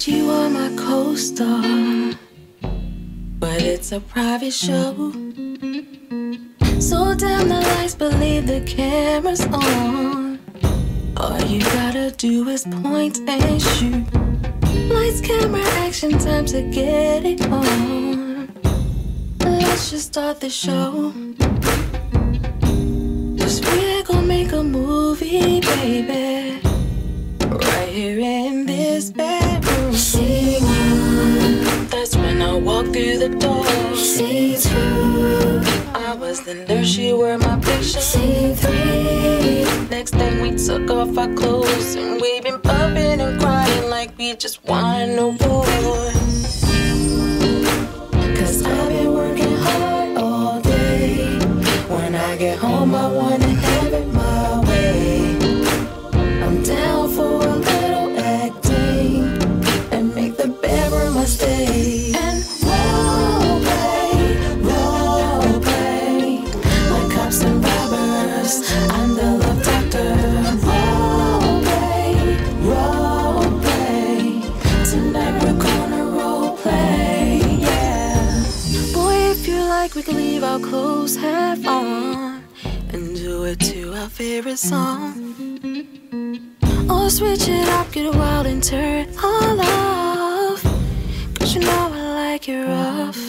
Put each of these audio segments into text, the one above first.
You are my co-star, but it's a private show. So damn the lights, believe the camera's on. All you gotta do is point and shoot. Lights, camera, action, time to get it on. Let's just start the show. 'Cause we're gonna make a movie, baby, right here in this bedroom. Scene one, that's when I walked through the door. Scene two, I was the nurse, she wore my picture. Scene three, next thing we took off our clothes and we've been pumping and crying like we just won a war. 'Cause I've been working hard all day. When I get home I wanna have it my way. I'm down for a little acting and make the bedroom my stay. And role play, like cops and robbers. I'm the love doctor. Role play. Tonight we're gonna role play, yeah. Boy, if you like, we can leave our clothes half on and do it to our favorite song. Or switch it up, get wild and turn it all off. 'Cause you know I like it rough.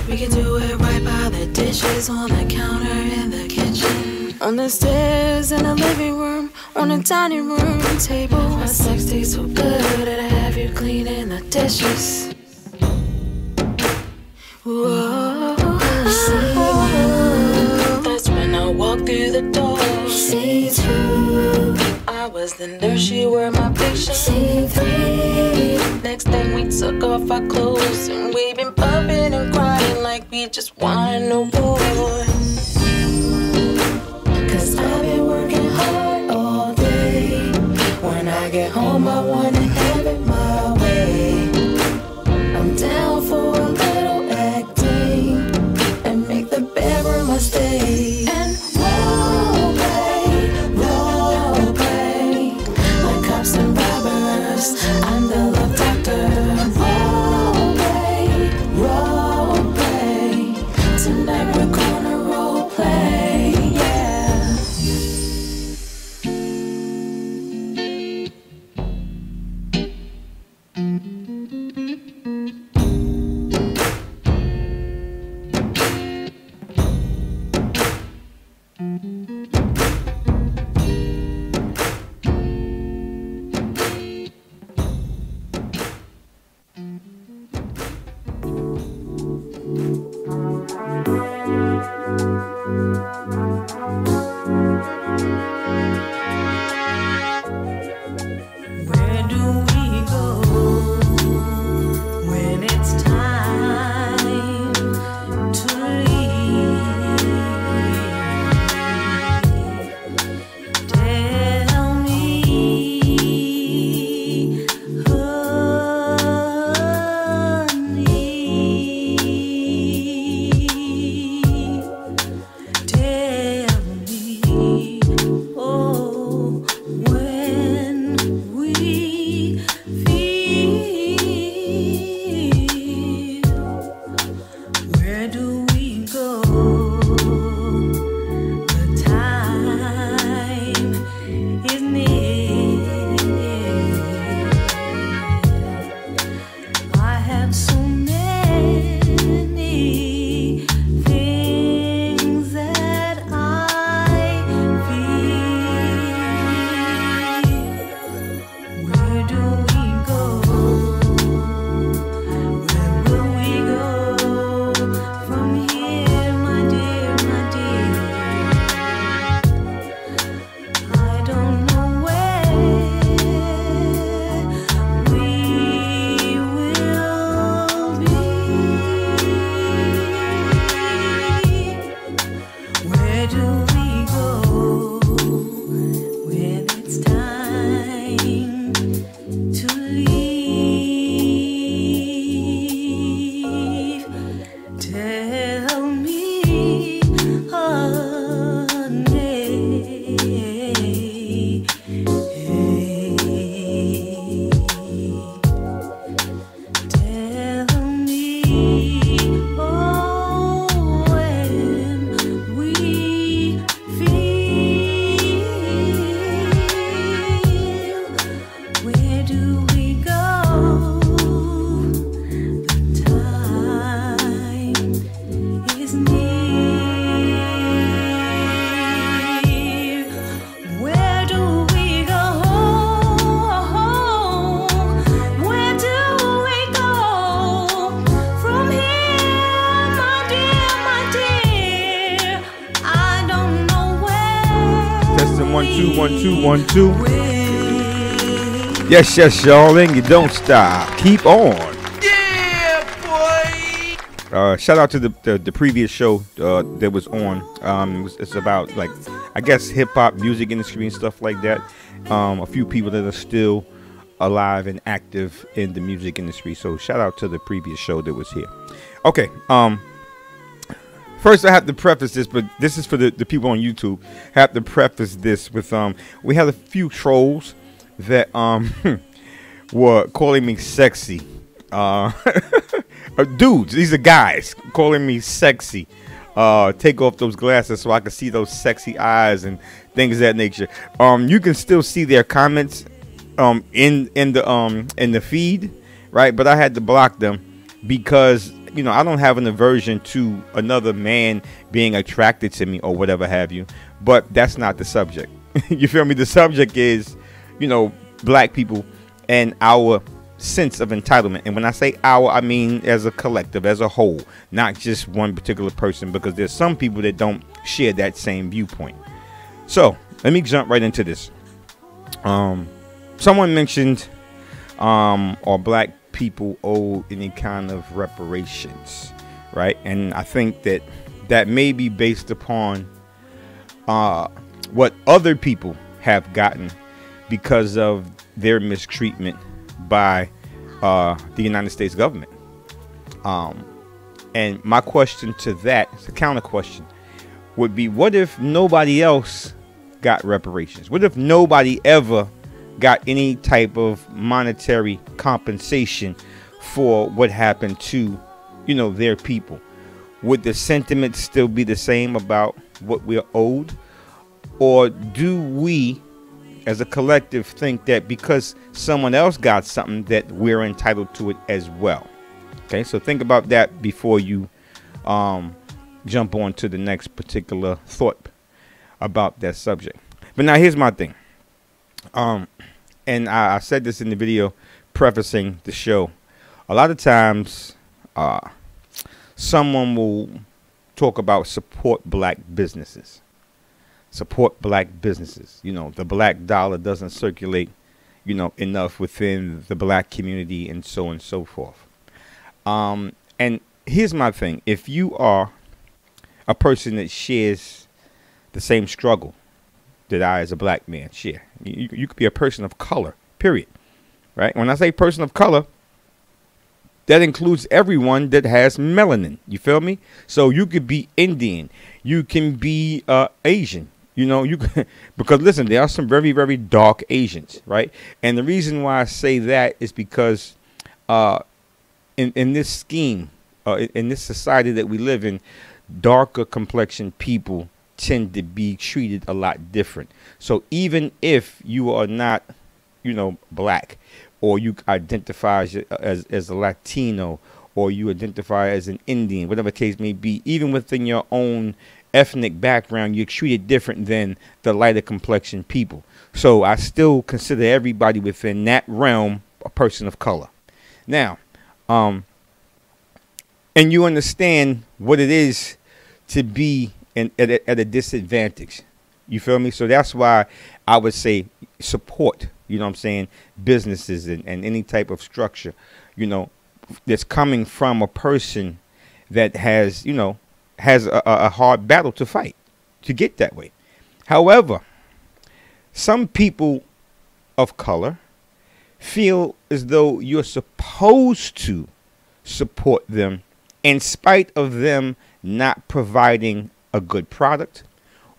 We can do it right by the dishes, on the counter in the kitchen, on the stairs in the living room, on the dining room table. Our sex tastes so good that I have you cleaning the dishes. Whoa. That's when I walk through the door. Scene two, I was the nurse, she wore my picture. Scene three, next thing we took off our clothes and we've been pumping and crying like we just won a war. 'Cause I've been working hard all day. When I get home I wanna have it my way. I'm down for a little acting and make the bedroom my stay. And role play, like cops and robbers. I'm the love doctor. Role play. Tonight we're gonna role play, yeah. Where do we go when it's time to leave? Tell me, 1 2 1 2 1 2 1 2. Yes, yes, y'all, and you don't stop. Keep on. Yeah, boy. Shout out to the previous show that was on. It's about, like, I guess, hip hop music industry and stuff like that. A few people that are still alive and active in the music industry. So shout out to the previous show that was here. Okay. First, I have to preface this, but this is for the people on YouTube. I have to preface this with we had a few trolls that were calling me sexy. Dudes, these are guys calling me sexy. Take off those glasses so I can see those sexy eyes and things of that nature. You can still see their comments in the feed, right? But I had to block them because, you know, I don't have an aversion to another man being attracted to me or whatever have you. But that's not the subject. You feel me? The subject is, you know, black people and our sense of entitlement. And when I say our, I mean as a collective, as a whole, not just one particular person, because there's some people that don't share that same viewpoint. So let me jump right into this. Someone mentioned are black people owe any kind of reparations, right? And I think that may be based upon what other people have gotten because of their mistreatment by the United States government. And my question to that, it's a counter question, would be, what if nobody else got reparations? What if nobody ever got any type of monetary compensation for what happened to, you know, their people? Would the sentiment still be the same about what we're owed? Or do we as a collective think that because someone else got something that we're entitled to it as well? Okay, so think about that before you jump on to the next particular thought about that subject. But now here's my thing. And I said this in the video prefacing the show. A lot of times someone will talk about support black businesses. Support black businesses. You know, the black dollar doesn't circulate, you know, enough within the black community and so on and so forth. And here's my thing. If you are a person that shares the same struggle that I as a black man share, you could be a person of color, period. Right? When I say person of color, that includes everyone that has melanin. You feel me? So you could be Indian. You can be Asian. You know, you can, because listen, there are some very, very dark Asians, right? And the reason why I say that is because in this scheme, in this society that we live in, darker complexion people tend to be treated a lot different. So even if you are not, you know, black, or you identify as a Latino, or you identify as an Indian, whatever the case may be, even within your own ethnic background, you're treated different than the lighter complexion people. So I still consider everybody within that realm a person of color. Now, and you understand what it is to be at a disadvantage. You feel me? So that's why I would say support, you know what I'm saying, businesses and any type of structure, you know, that's coming from a person that has, you know, has a hard battle to fight to get that way. However, some people of color feel as though you're supposed to support them in spite of them not providing a good product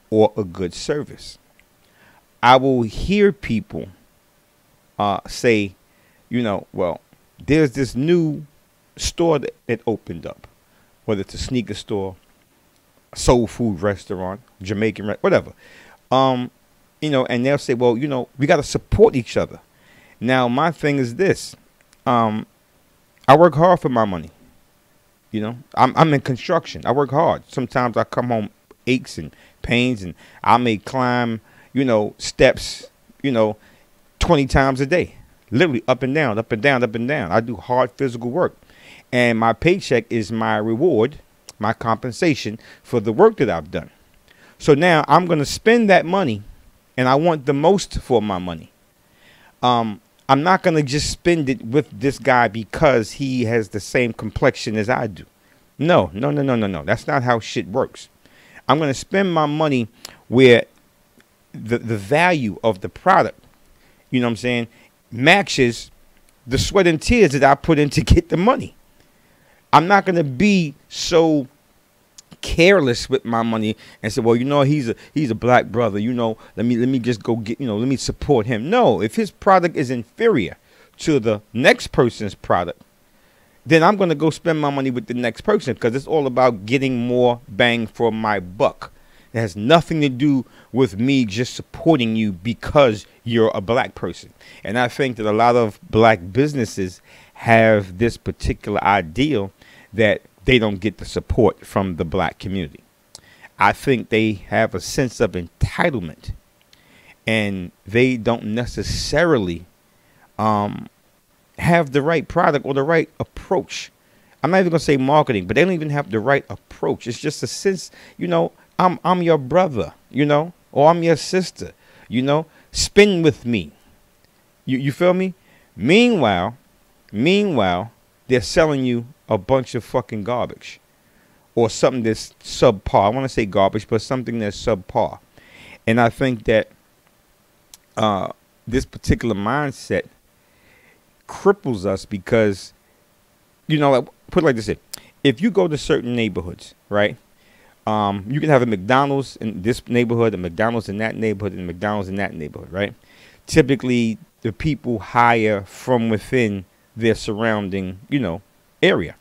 or a good service. I will hear people say, you know, well, there's this new store that opened up, whether it's a sneaker store, a soul food restaurant, Jamaican, whatever. You know, and they'll say, well, you know, we got to support each other. Now, my thing is this. I work hard for my money. You know, I'm in construction. I work hard. Sometimes I come home aches and pains, and I may climb, you know, steps, you know, 20 times a day, literally up and down, up and down, up and down. I do hard physical work, and my paycheck is my reward, my compensation for the work that I've done. So now I'm going to spend that money and I want the most for my money. I'm not going to just spend it with this guy because he has the same complexion as I do. No. That's not how shit works. I'm going to spend my money where the value of the product, you know what I'm saying, matches the sweat and tears that I put in to get the money. I'm not going to be so careless with my money and say, well, you know, he's a black brother, you know, let me just go get, you know, let me support him. No, if his product is inferior to the next person's product, then I'm going to go spend my money with the next person, because it's all about getting more bang for my buck. It has nothing to do with me just supporting you because you're a black person. And I think that a lot of black businesses have this particular ideal that they don't get the support from the black community. I think they have a sense of entitlement, and they don't necessarily have the right product or the right approach. I'm not even going to say marketing, but they don't even have the right approach. It's just a sense, you know, I'm your brother, you know, or I'm your sister, you know, spin with me. You feel me? Meanwhile, they're selling you a bunch of fucking garbage, or something that's subpar. I want to say garbage, but something that's subpar. And I think that this particular mindset cripples us because, you know, like, put it like this: if you go to certain neighborhoods, right? You can have a McDonald's in this neighborhood, a McDonald's in that neighborhood, and a McDonald's in that neighborhood, right? Typically, the people hire from within their surrounding, you know, area.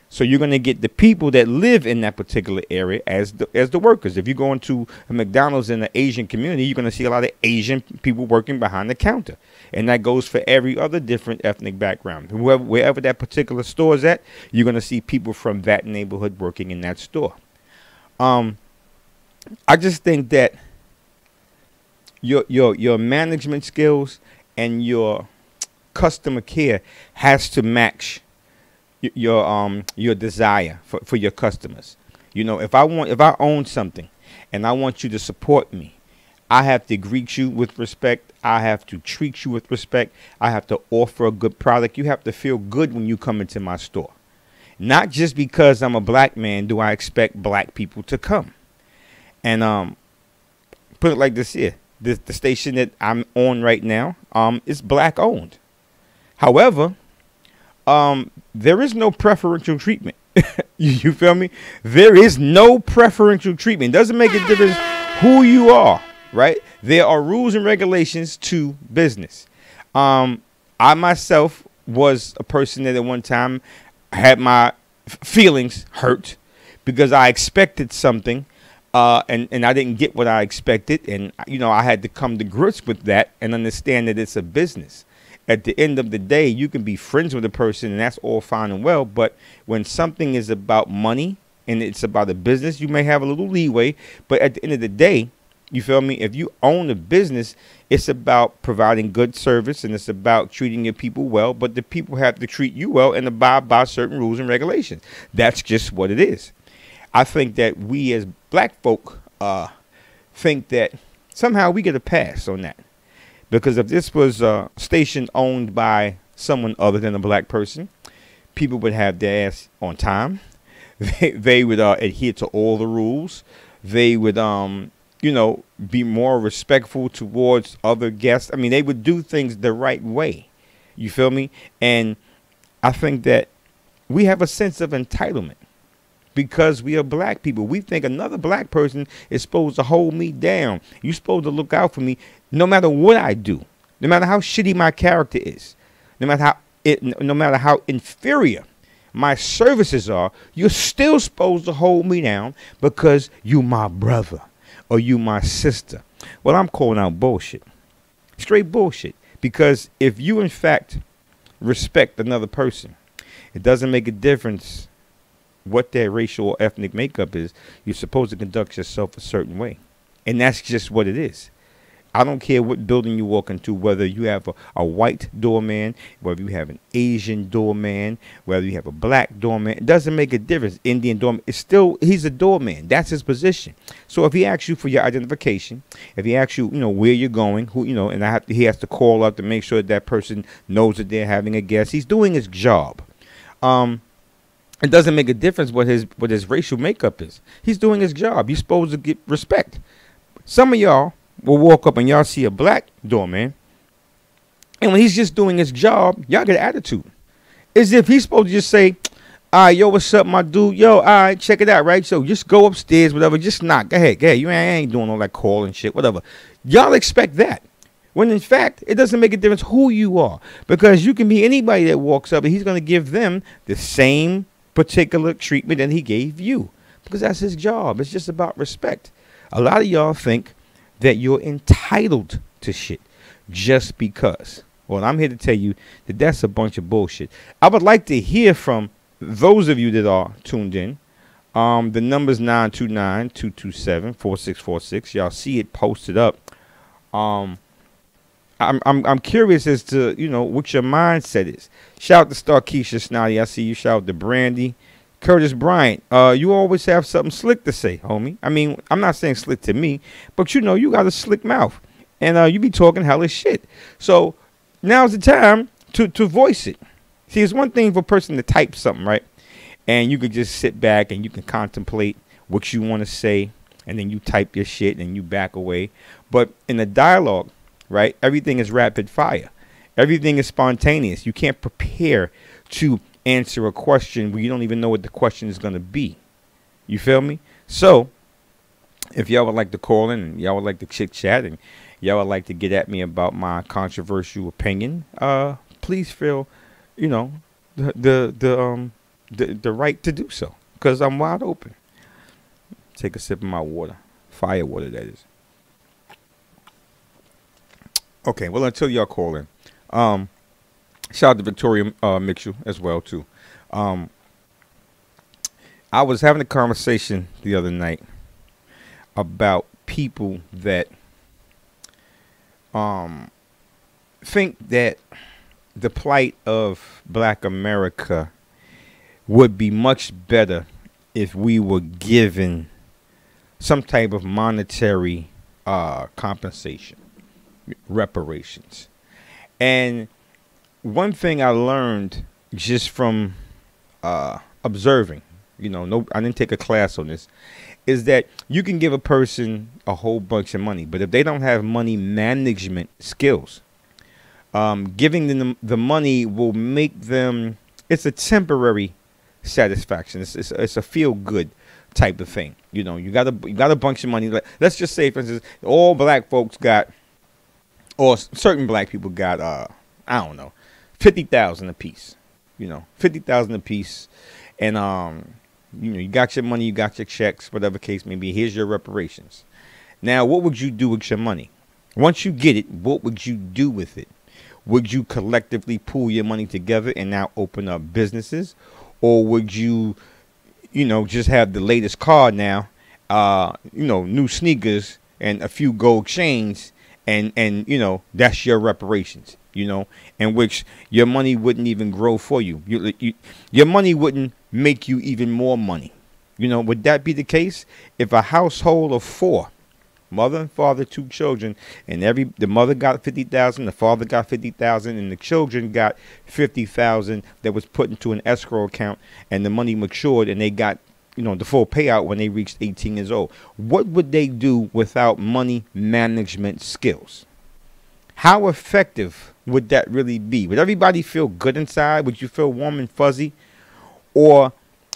So you're going to get the people that live in that particular area as the workers. If you go into a McDonald's in the Asian community, you're going to see a lot of Asian people working behind the counter. And that goes for every other different ethnic background. Wherever that particular store is at, you're going to see people from that neighborhood working in that store. I just think that your management skills and your customer care has to match your desire for your customers. You know, if I own something and I want you to support me, I have to greet you with respect. I have to treat you with respect. I have to offer a good product. You have to feel good when you come into my store. Not just because I'm a black man do I expect black people to come. And put it like this here. The station that I'm on right now is black owned. However, there is no preferential treatment. You feel me? There is no preferential treatment. It doesn't make a difference who you are, right? There are rules and regulations to business. I myself was a person that at one time had my feelings hurt because I expected something and I didn't get what I expected. And, you know, I had to come to grips with that and understand that it's a business. At the end of the day, you can be friends with a person and that's all fine and well. But when something is about money and it's about a business, you may have a little leeway. But at the end of the day, you feel me? If you own a business, it's about providing good service and it's about treating your people well. But the people have to treat you well and abide by certain rules and regulations. That's just what it is. I think that we as black folk think that somehow we get a pass on that. Because if this was a station owned by someone other than a black person, people would have their ass on time. They would adhere to all the rules. They would, you know, be more respectful towards other guests. I mean, they would do things the right way. You feel me? And I think that we have a sense of entitlement because we are black people. We think another black person is supposed to hold me down. You're supposed to look out for me no matter what I do, no matter how shitty my character is, no matter how inferior my services are. You're still supposed to hold me down because you my brother or you my sister. Well, I'm calling out bullshit, straight bullshit. Because if you in fact respect another person, it doesn't make a difference what their racial or ethnic makeup is. You're supposed to conduct yourself a certain way. And that's just what it is. I don't care what building you walk into, whether you have a white doorman, whether you have an Asian doorman, whether you have a black doorman. It doesn't make a difference. Indian doorman, he's a doorman. That's his position. So if he asks you for your identification, if he asks you, where you're going, he has to call up to make sure that person knows that they're having a guest. He's doing his job. It doesn't make a difference what his racial makeup is. He's doing his job. You're supposed to get respect. Some of y'all will walk up and y'all see a black doorman, and when he's just doing his job, y'all get attitude. As if he's supposed to just say, all right, yo, what's up, my dude? Yo, all right, check it out, right? So just go upstairs, whatever, just knock. Go ahead. You ain't doing all that calling shit, whatever. Y'all expect that. When in fact, it doesn't make a difference who you are, because you can be anybody that walks up and he's going to give them the same particular treatment that he gave you, because that's his job. It's just about respect. A lot of y'all think that you're entitled to shit just because. Well, I'm here to tell you that that's a bunch of bullshit. I would like to hear from those of you that are tuned in. The number's 929-227-4646. Y'all see it posted up. I'm curious as to, what your mindset is. Shout out to Starkeisha Snotty. I see you. Shout out to Brandy. Curtis Bryant, you always have something slick to say, homie. I mean, I'm not saying slick to me, but you got a slick mouth. And you be talking hella shit. So now's the time to voice it. See, it's one thing for a person to type something, right? And you could just sit back and you can contemplate what you want to say. And then you type your shit and you back away. But in a dialogue, right, everything is rapid fire. Everything is spontaneous. You can't prepare to answer a question where you don't even know what the question is going to be. You feel me? So if y'all would like to call in and y'all would like to chit chat and y'all would like to get at me about my controversial opinion, please feel the right to do so, because I'm wide open. Take a sip of my water, fire water, that is. Okay, well, until y'all call in, shout out to Victoria Mitchell as well, too. I was having a conversation the other night about people that think that the plight of Black America would be much better if we were given some type of monetary compensation, reparations. And one thing I learned just from observing, I didn't take a class on this, is that you can give a person a whole bunch of money, but if they don't have money management skills, giving them the money will make them, it's a temporary satisfaction. It's a feel good type of thing. You got a bunch of money. Let's just say, for instance, all black folks got, or certain black people got, I don't know, 50,000 a piece, 50,000 a piece. And, you got your money, you got your checks, whatever case may be. Here's your reparations. Now, what would you do with your money? Once you get it, what would you do with it? Would you collectively pool your money together and now open up businesses? Or would you, just have the latest car now, new sneakers and a few gold chains, and that's your reparations, in which your money wouldn't even grow for you. Your money wouldn't make you even more money. Would that be the case? If a household of 4, mother and father, 2 children, and the mother got 50,000, the father got 50,000, and the children got 50,000 that was put into an escrow account, and the money matured, and they got the full payout when they reached 18 years old. What would they do without money management skills? How effective would that really be? Would everybody feel good inside? Would you feel warm and fuzzy? Or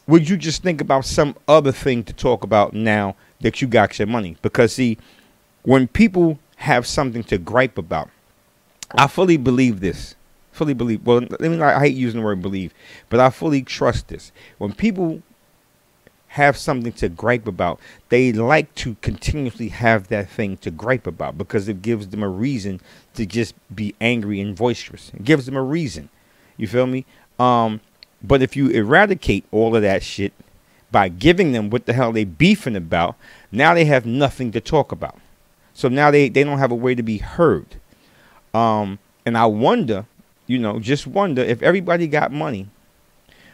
would you just think about some other thing to talk about now that you got your money? Because, see, when people have something to gripe about, I fully believe this. Well, I hate using the word believe, but I fully trust this. When people have something to gripe about, they like to continuously have that thing to gripe about, because it gives them a reason to just be angry and boisterous. It gives them a reason. You feel me? But if you eradicate all of that shit by giving them what the hell they beefing about, now they have nothing to talk about. So now they don't have a way to be heard. And I wonder, just wonder if everybody got money,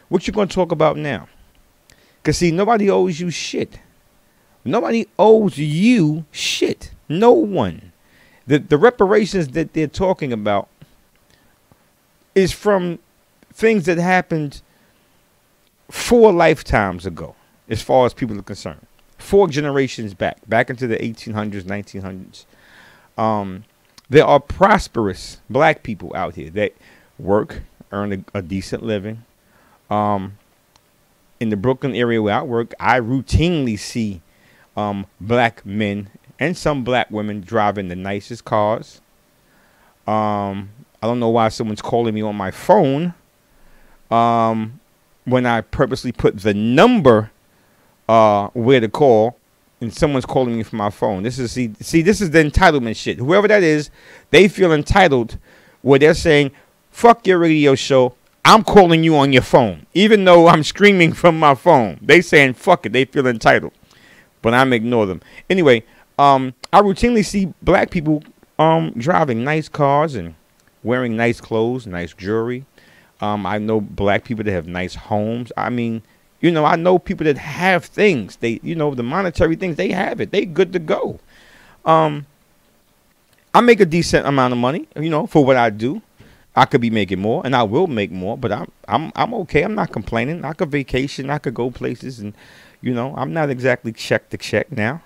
what you going to talk about now? Because, see, nobody owes you shit. Nobody owes you shit. No one. The reparations that they're talking about is from things that happened 4 lifetimes ago, as far as people are concerned. 4 generations back into the 1800s, 1900s. There are prosperous black people out here that work, earn a decent living. In the Brooklyn area where I work, I routinely see black men and some black women driving the nicest cars. I don't know why someone's calling me on my phone when I purposely put the number where to call, and someone's calling me from my phone. This is this is the entitlement shit. Whoever that is, they feel entitled where they're saying, fuck your radio show, I'm calling you on your phone. Even though I'm screaming from my phone, they saying fuck it, they feel entitled. But I'm ignore them. Anyway, I routinely see black people driving nice cars and wearing nice clothes, nice jewelry. I know black people that have nice homes. I mean, I know people that have things. They, the monetary things, they have it. They good to go. I make a decent amount of money, for what I do. I could be making more, and I will make more, but I'm okay. I'm not complaining. I could vacation. I could go places, and I'm not exactly check to check now.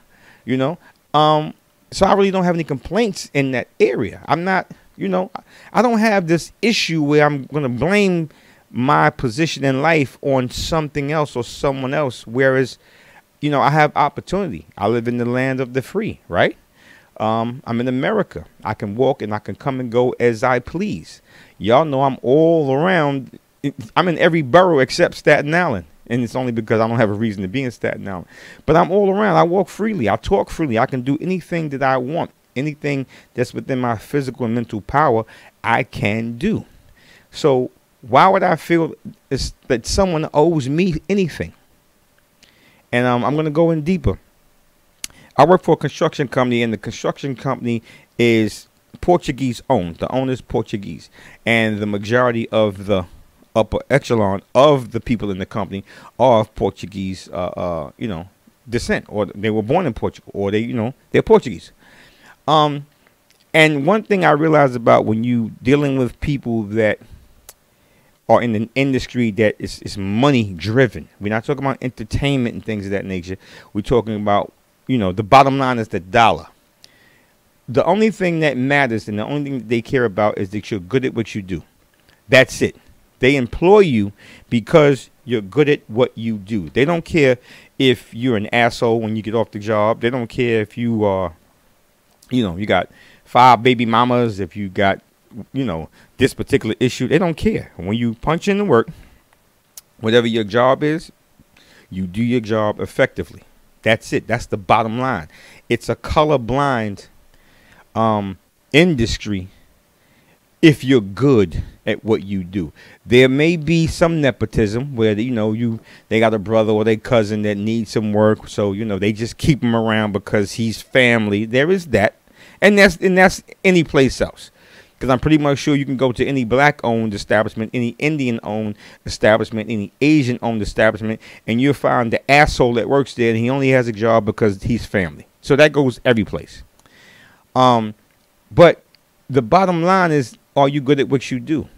So I really don't have any complaints in that area. I'm not, I don't have this issue where I'm going to blame my position in life on something else or someone else. Whereas, I have opportunity. I live in the land of the free, right? I'm in America. I can walk and I can come and go as I please. Y'all know I'm all around. I'm in every borough except Staten Island. And it's only because I don't have a reason to be in Staten Island. But I'm all around. I walk freely. I talk freely. I can do anything that I want. Anything that's within my physical and mental power, I can do. So why would I feel that someone owes me anything? And I'm going to go in deeper. I work for a construction company, and the construction company is Portuguese owned. The owner's Portuguese. And the majority of the upper echelon of the people in the company are of Portuguese, descent, or they were born in Portugal, or they're Portuguese. And one thing I realized about when you dealing with people that are in an industry that is money driven, we're not talking about entertainment and things of that nature. We're talking about, the bottom line is the dollar. The only thing that matters and the only thing that they care about is that you're good at what you do. That's it. They employ you because you're good at what you do. They don't care if you're an asshole when you get off the job. They don't care if you are, you got 5 baby mamas, if you got, this particular issue. They don't care. When you punch in the work, whatever your job is, you do your job effectively. That's it. That's the bottom line. It's a colorblind industry if you're good at what you do. There may be some nepotism where they got a brother or their cousin that needs some work, so they just keep him around because he's family. There is that, and that's any place else. Because I'm pretty much sure you can go to any black-owned establishment, any Indian-owned establishment, any Asian-owned establishment, and you'll find the asshole that works there, and he only has a job because he's family. So that goes every place. But the bottom line is, are you good at what you do?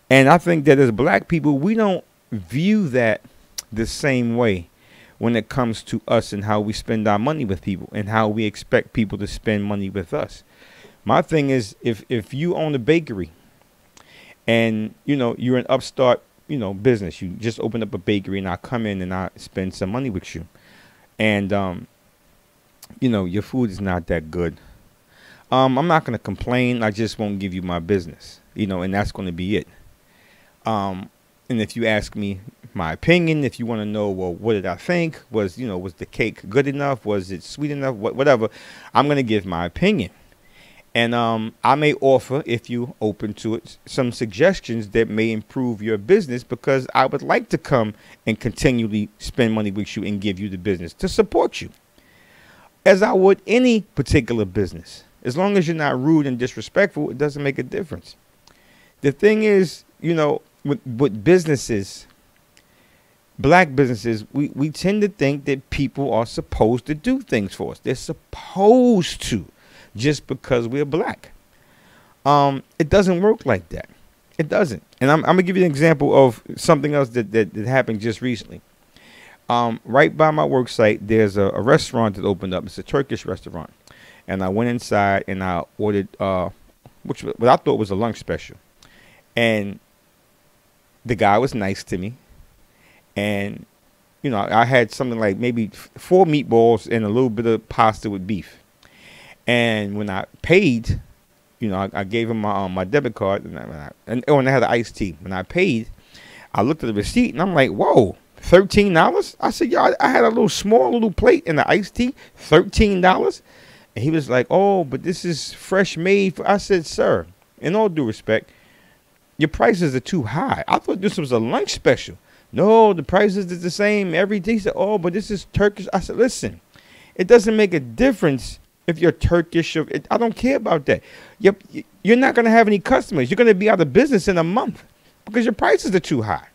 And I think that as black people, we don't view that the same way when it comes to us and how we spend our money with people and how we expect people to spend money with us. My thing is, if you own a bakery and, you're an upstart, business, you just open up a bakery and I come in and I spend some money with you. And, your food is not that good. I'm not going to complain. I just won't give you my business, and that's going to be it. And if you ask me my opinion, if you want to know, well, what did I think? Was the cake good enough? Was it sweet enough? Whatever. I'm going to give my opinion. And I may offer, if you're open to it, some suggestions that may improve your business, because I would like to come and continually spend money with you and give you the business to support you. as I would any particular business. As long as you're not rude and disrespectful, it doesn't make a difference. The thing is, with businesses, black businesses, we tend to think that people are supposed to do things for us. They're supposed to, just because we're black. It doesn't work like that. It doesn't. And I'm going to give you an example of something else that happened just recently. Right by my work site, there's a restaurant that opened up. It's a Turkish restaurant. And I went inside and I ordered what I thought was a lunch special. And the guy was nice to me. And, I had something like maybe 4 meatballs and a little bit of pasta with beef. And when I paid, I gave him my debit card and I had an iced tea. When I paid, I looked at the receipt and I'm like, whoa, $13? I said, yeah, I had a small little plate and the iced tea, $13? And he was like, oh, but this is fresh made. I said, sir, in all due respect, your prices are too high. I thought this was a lunch special. No, the prices is the same every day. He said, oh, but this is Turkish. I said, listen, it doesn't make a difference if you're Turkish. I don't care about that. You're not going to have any customers. You're going to be out of business in a month because your prices are too high.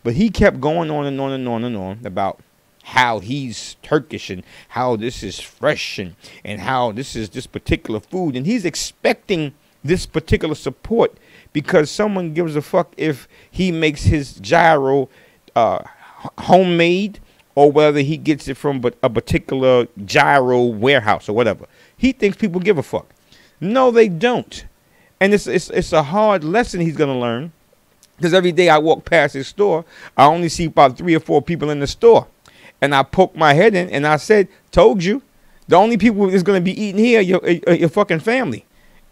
But he kept going on and on and on and on about how he's Turkish and how this is fresh and how this is this particular food. And he's expecting this particular support because someone gives a fuck if he makes his gyro homemade or whether he gets it from a particular gyro warehouse or whatever. He thinks people give a fuck. No, they don't. And it's a hard lesson he's going to learn because every day I walk past his store, I only see about 3 or 4 people in the store. And I poked my head in and I said, told you, the only people that's going to be eating here are your fucking family.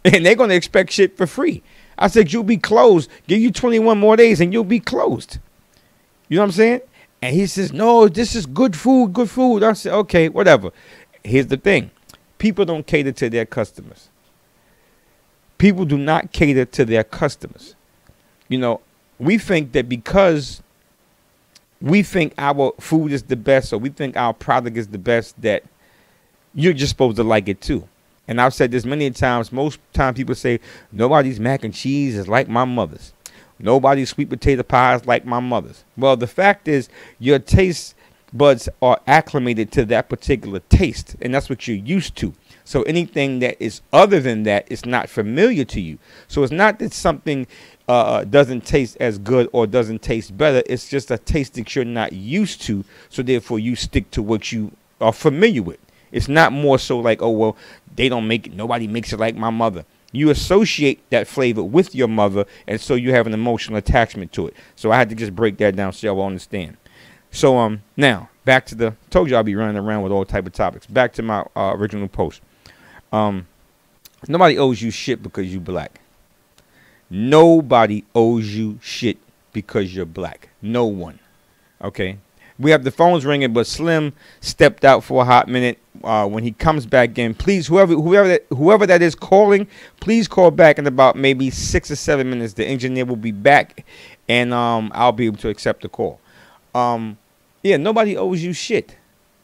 And they're going to expect shit for free. I said, you'll be closed. Give you 21 more days and you'll be closed. You know what I'm saying? And he says, no, this is good food, good food. I said, okay, whatever. Here's the thing. People don't cater to their customers. People do not cater to their customers. We think that because we think our food is the best or we think our product is the best that you're just supposed to like it too. And I've said this many times. Most times people say, nobody's mac and cheese is like my mother's. Nobody's sweet potato pie is like my mother's. Well, the fact is your taste buds are acclimated to that particular taste. And that's what you're used to. So anything that is other than that is not familiar to you. So it's not that something doesn't taste as good or doesn't taste better. It's just a taste that you're not used to. So therefore you stick to what you are familiar with. It's not more so like, oh, well, they don't make it. Nobody makes it like my mother. You associate that flavor with your mother, and so you have an emotional attachment to it. So I had to just break that down so y'all will understand. So now, back to told you I'll be running around with all type of topics. Back to my original post. Nobody owes you shit because you black. Nobody owes you shit because you're black. No one. Okay? We have the phones ringing, but Slim stepped out for a hot minute. When he comes back in, please, whoever that is calling, please call back in about maybe 6 or 7 minutes. The engineer will be back, and I'll be able to accept the call. Yeah, nobody owes you shit.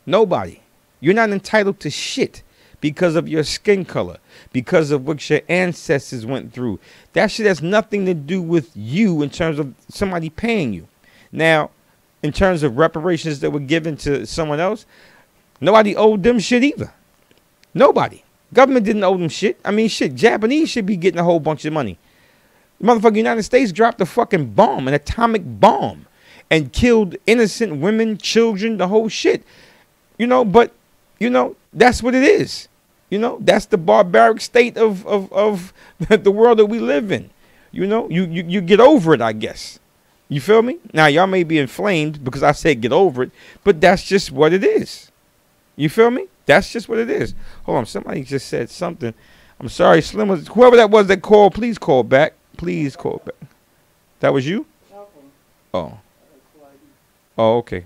Nobody. You're not entitled to shit because of your skin color, because of what your ancestors went through. That shit has nothing to do with you in terms of somebody paying you. Now, in terms of reparations that were given to someone else, nobody owed them shit either. Nobody. Government didn't owe them shit. I mean, shit, Japanese should be getting a whole bunch of money. The motherfucking United States dropped a fucking bomb, an atomic bomb, and killed innocent women, children, the whole shit. But, that's what it is. That's the barbaric state of the world that we live in. You get over it, I guess. You feel me? Now, y'all may be inflamed because I said get over it, but that's just what it is. You feel me? That's just what it is. Hold on. Somebody just said something. I'm sorry, Slim. Whoever that was that called, please call back. Please call back. That was you? Oh. Oh, okay.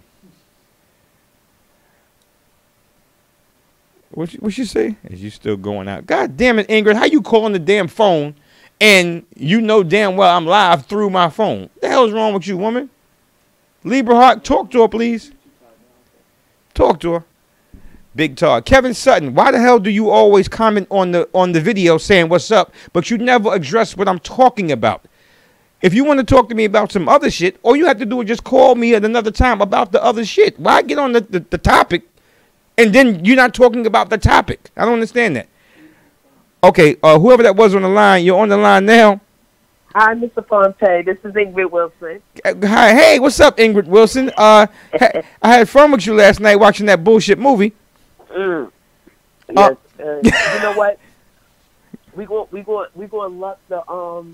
What you say? Is you still going out? God damn it, Ingrid. How you calling the damn phone and you know damn well I'm live through my phone? What the hell's wrong with you, woman? Libra Heart, talk to her, please. Talk to her. Big Todd. Kevin Sutton, why the hell do you always comment on the video saying what's up, but you never address what I'm talking about? If you want to talk to me about some other shit, all you have to do is just call me at another time about the other shit. Why get on the topic and then you're not talking about the topic? I don't understand that. Okay, whoever that was on the line, you're on the line now. Hi, Mr. Fountaine. This is Ingrid Wilson. Hi, hey, what's up, Ingrid Wilson? I had fun with you last night watching that bullshit movie. Yes. You know what? We gonna let the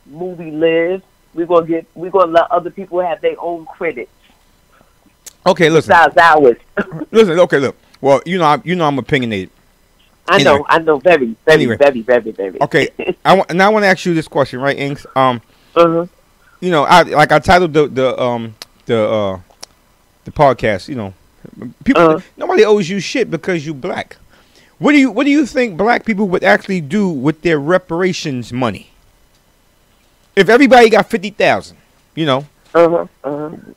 movie live. We're gonna let other people have their own credits. Okay, listen. Besides ours. Listen. Okay, look. Well, you know I'm opinionated. I know, very. Okay, I want to ask you this question, right, Inks? You know, I titled the podcast. You know, people, nobody owes you shit because you black. What do you think black people would actually do with their reparations money? If everybody got 50,000, you know,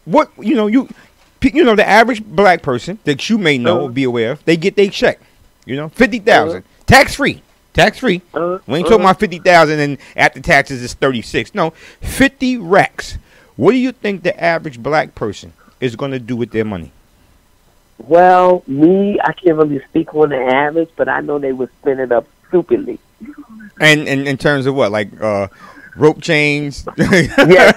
what the average black person that you may know or be aware of, they get their check. You know, 50,000, tax free. We ain't talking about 50,000 and after taxes is 36. No, 50 racks. What do you think the average black person is going to do with their money? Well, I can't really speak on the average, but I know they would spend it up stupidly. And in terms of what, like rope chains? Yes,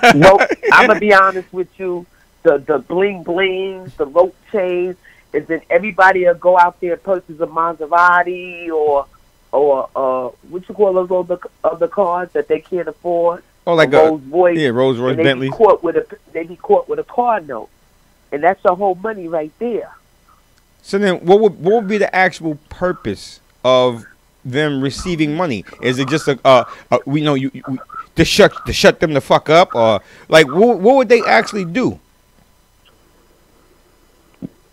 I'm gonna be honest with you. The bling blings, the rope chains. Is that everybody will go out there and purchase a Maserati or what you call those other cars that they can't afford? Oh, like a Rolls Royce. Yeah, Rolls Royce Bentley. They be caught with a car note, and that's your whole money right there. So then, what would be the actual purpose of them receiving money? Is it just to shut them the fuck up, or like what would they actually do?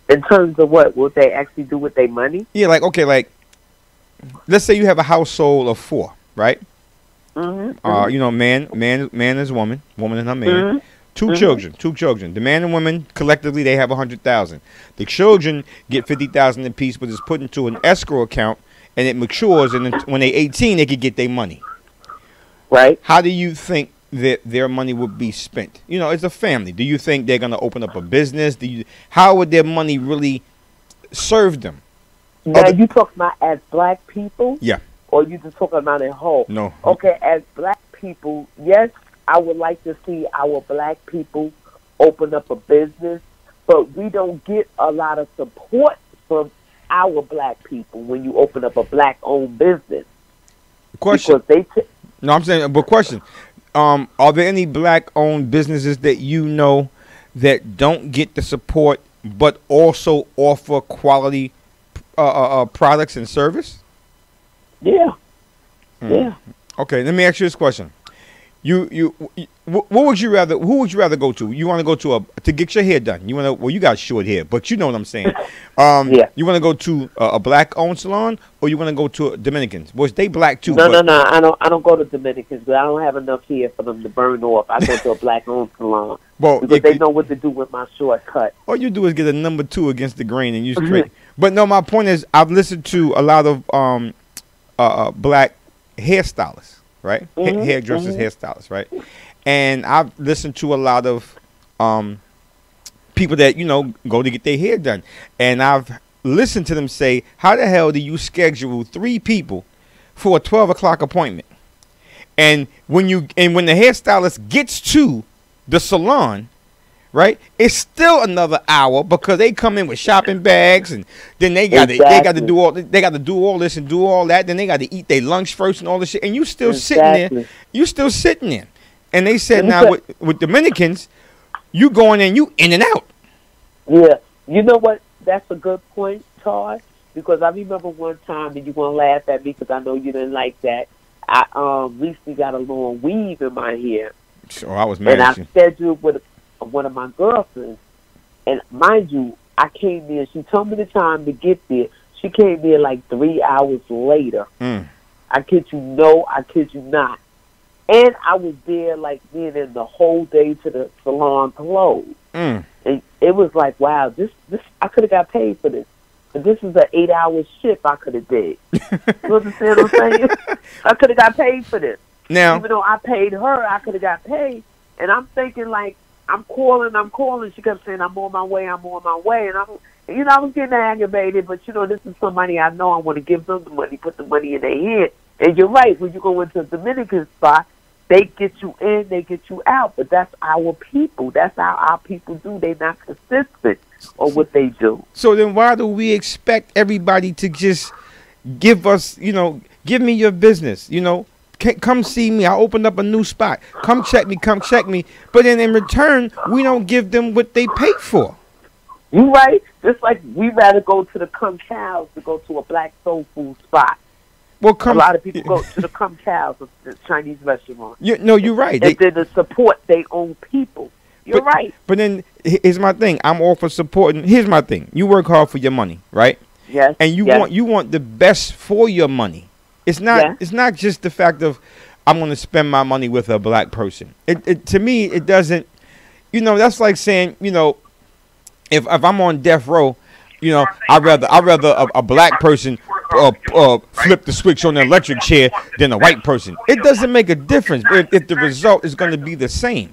In terms of what would they actually do with their money? Yeah, like okay, like let's say you have a household of 4, right? You know, man is woman and her man. Two children. The man and woman collectively they have 100,000. The children get 50,000 apiece, but it's put into an escrow account and it matures. And then when they're 18, they could get their money. Right. How do you think that their money would be spent? You know, it's a family. Do you think they're gonna open up a business? How would their money really serve them? Now you talking about as black people? Yeah. Or you just talking about at home? No. Okay, as black people, yes, I would like to see our black people open up a business, but we don't get a lot of support from our black people when you open up a black-owned business. Question. Because I'm saying, but question. Are there any black-owned businesses that you know that don't get the support but also offer quality products and service? Yeah. Yeah. Okay, let me ask you this question. What would you rather? Who would you rather go to? You want to go to get your hair done? You want to? Well, you got short hair, but you know what I'm saying. Yeah. You want to go to a black-owned salon, or you want to go to Dominicans? Boys, they black too. No. I don't go to Dominicans, but I don't have enough hair for them to burn off. I go to a black-owned salon because they know what to do with my short cut. All you do is get a number 2 against the grain, and you straight. But no, my point is, I've listened to a lot of black hairstylists. Right, hairdressers, hairstylists, right, and I've listened to a lot of people that go to get their hair done, and I've listened to them say, "How the hell do you schedule 3 people for a 12 o'clock appointment?" And when the hairstylist gets to the salon, right, it's still another hour because they come in with shopping bags, and then they got to do all this and do all that. Then they got to eat their lunch first and all this shit, and you still sitting there. You still sitting there. And they said now with Dominicans, you going in, you in and out. Yeah, you know what? That's a good point, Todd. Because I remember one time, and you're gonna laugh at me because I know you didn't like that. I recently got a long weave in my hair. So I was mad at you. And I scheduled with one of my girlfriends, and mind you, I came there. She told me the time to get there. She came there like 3 hours later. I kid you not. And I was there like being in the whole day to the salon closed. And it was like, wow, this I could have got paid for this. this is an 8-hour shift I could have did. You understand what I'm saying? I could have got paid for this. Now, even though I paid her, I could have got paid. And I'm thinking, like, I'm calling. She kept saying, I'm on my way. And I was getting aggravated, but, this is somebody I know. I want to give them the money, put the money in their hand. And you're right, when you go into a Dominican spot, they get you in, they get you out. But that's our people. That's how our people do. They're not consistent on what they do. So then why do we expect everybody to just give us, give me your business, come see me. I opened up a new spot. Come check me. But then in return, we don't give them what they paid for. You right. Just like we rather go to the Come Cows to go to a black soul food spot. Well, a lot of people go to the Come Cows, the Chinese restaurant. You're right. And then to support their own people. You're right. But then here's my thing. I'm all for supporting. Here's my thing. You work hard for your money, right? Yes. And you want the best for your money. It's not just the fact of I'm going to spend my money with a black person. It to me it doesn't. That's like saying if I'm on death row, I'd rather a black person flip the switch on the electric chair than a white person. It doesn't make a difference if the result is going to be the same.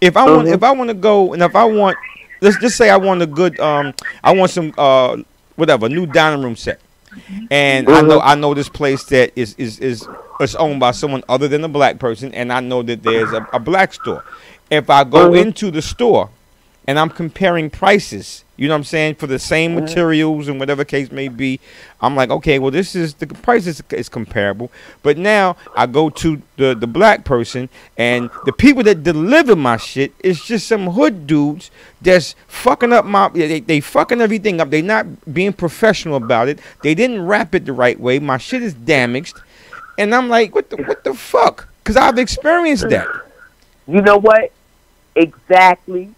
If I want to go and if I want, let's just say I want a good I want some new dining room set. And I know this place that is owned by someone other than a black person, and I know that there's a black store. If I go into the store and I'm comparing prices, you know what I'm saying, for the same materials and whatever case may be, I'm like, okay, well, the price is comparable. But now I go to the black person, and the people that deliver my shit is just some hood dudes that's fucking up they fucking everything up. They not being professional about it. They didn't wrap it the right way. My shit is damaged. And I'm like, what the fuck? Because I've experienced that. You know what? Exactly.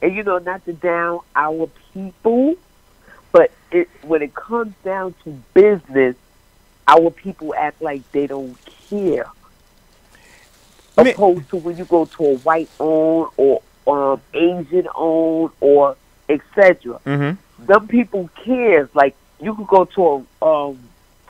And, not to down our people, but when it comes down to business, our people act like they don't care. Opposed to when you go to a white-owned or Asian-owned or etc. Them people cares. Like, you could go to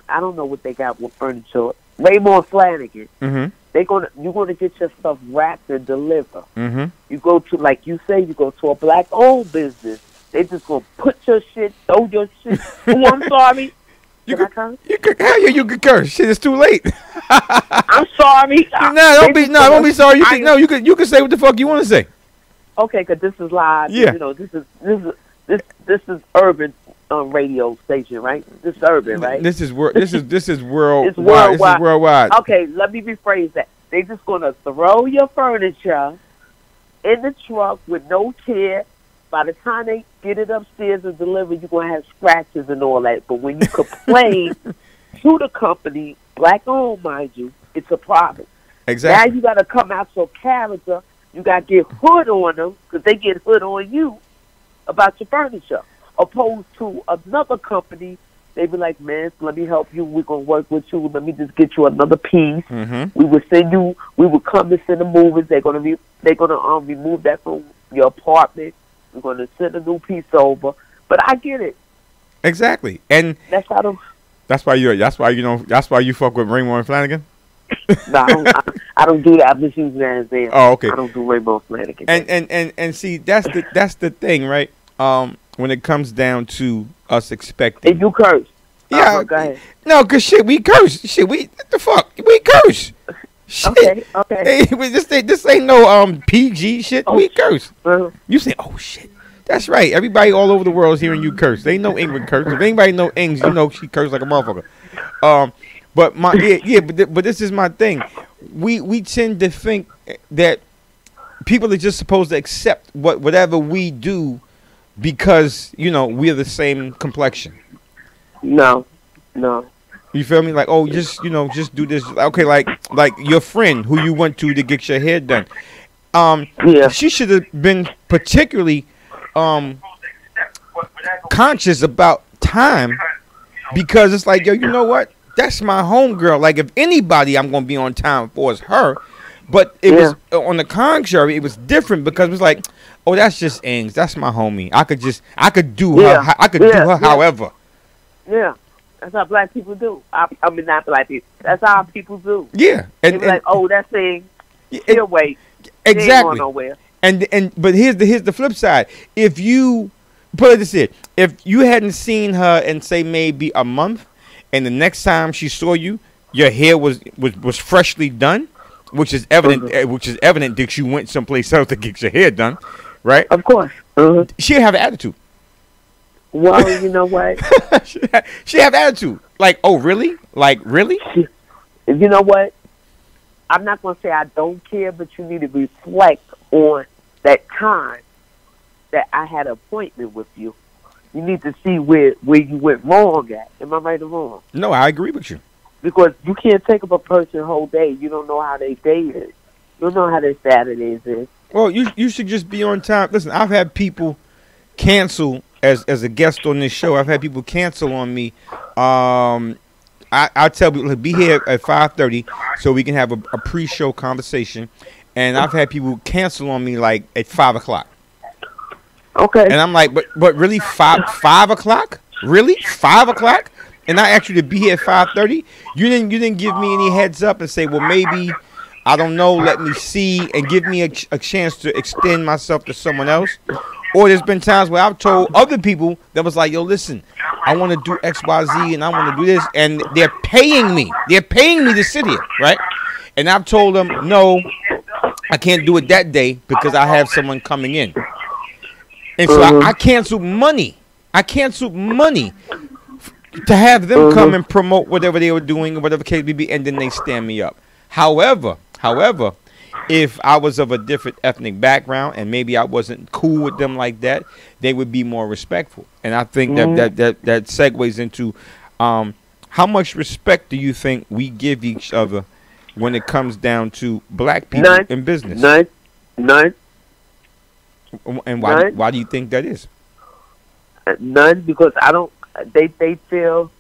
I don't know what they got with furniture, Raymond Flanagan. You're gonna get your stuff wrapped and deliver. You go to, like you say, you go to a black owned business. They just gonna put your shit, throw your shit. Oh, I'm sorry. You can curse. Shit, it's too late. I'm sorry. Don't be sorry. You can say what the fuck you want to say. Okay, because this is live. Yeah. This is urban radio station, right? This is urban, right? This is worldwide. It's worldwide. This is worldwide. Okay, let me rephrase that. They just gonna throw your furniture in the truck with no care. By the time they get it upstairs and deliver, you're gonna have scratches and all that. But when you complain to the company, black owned, mind you, it's a problem. Exactly. Now you gotta come out your character. You gotta get hood on them because they get hood on you about your furniture. Opposed to another company, they be like, man, let me help you. We're going to work with you. Let me just get you another piece. We will come and send the movers. They're going to remove that from your apartment. We're going to send a new piece over. But I get it. Exactly. And that's why you fuck with Raymond Flanagan? No, I don't do that. I'm just using that as there. Oh, okay. I don't do Raymond Flanagan. And see, that's the thing, right? When it comes down to us expecting. If you curse. Yeah. Go ahead. No, because shit, we curse. Shit, what the fuck? We curse. Shit. Okay. Hey, this ain't no PG shit. We curse. You say, oh, shit. That's right. Everybody all over the world is hearing you curse. They know England curse. If anybody know English, she curse like a motherfucker. But this is my thing. We tend to think that people are just supposed to accept whatever we do because we're the same complexion. No. You feel me? Like, oh, just do this. Okay, like your friend who you went to get your hair done. Yeah. She should have been particularly conscious about time, because it's like, yo, you know what? That's my homegirl. Like, if anybody I'm gonna be on time for is her. But it was on the contrary, it was different because it was like, oh, that's just Ings. That's my homie. I could do her. I could do her however. Yeah. That's how black people do. I mean, not black people. That's how people do. Yeah, They be like, oh, that thing, she'll wait. She ain't exactly. going nowhere. But here's the flip side. If you put it this way, if you hadn't seen her in say maybe a month, and the next time she saw you, your hair was freshly done, which is evident. Which is evident that you went someplace else to get your hair done, right? Of course. She'd have an attitude. Well, you know what? she have attitude. Like, oh, really? Like, really? You know what? I'm not going to say I don't care, but you need to reflect on that time that I had an appointment with you. You need to see where you went wrong at. Am I right or wrong? No, I agree with you. Because you can't take up a person's whole day. You don't know how their day is. You don't know how their Saturdays is. Well, you should just be on time. Listen, I've had people cancel as a guest on this show. I've had people cancel on me. I tell people to be here at 5:30 so we can have a pre-show conversation. And I've had people cancel on me like at 5 o'clock. Okay. And I'm like, but really 5 o'clock? Really 5 o'clock? And I asked you to be here at 5:30. You didn't give me any heads up and say, well, maybe, I don't know, let me see, and give me a chance to extend myself to someone else. Or there's been times where I've told other people that was like, yo, listen, I want to do X, Y, Z, and I want to do this, and they're paying me. They're paying me to sit here, right? And I've told them, no, I can't do it that day because I have someone coming in. And so I canceled money. I canceled money to have them come and promote whatever they were doing, or whatever case may be, and then they stand me up. However, if I was of a different ethnic background and maybe I wasn't cool with them like that, they would be more respectful. And I think that segues into how much respect do you think we give each other when it comes down to black people in business? None. And why do you think that is? None, because I don't. They feel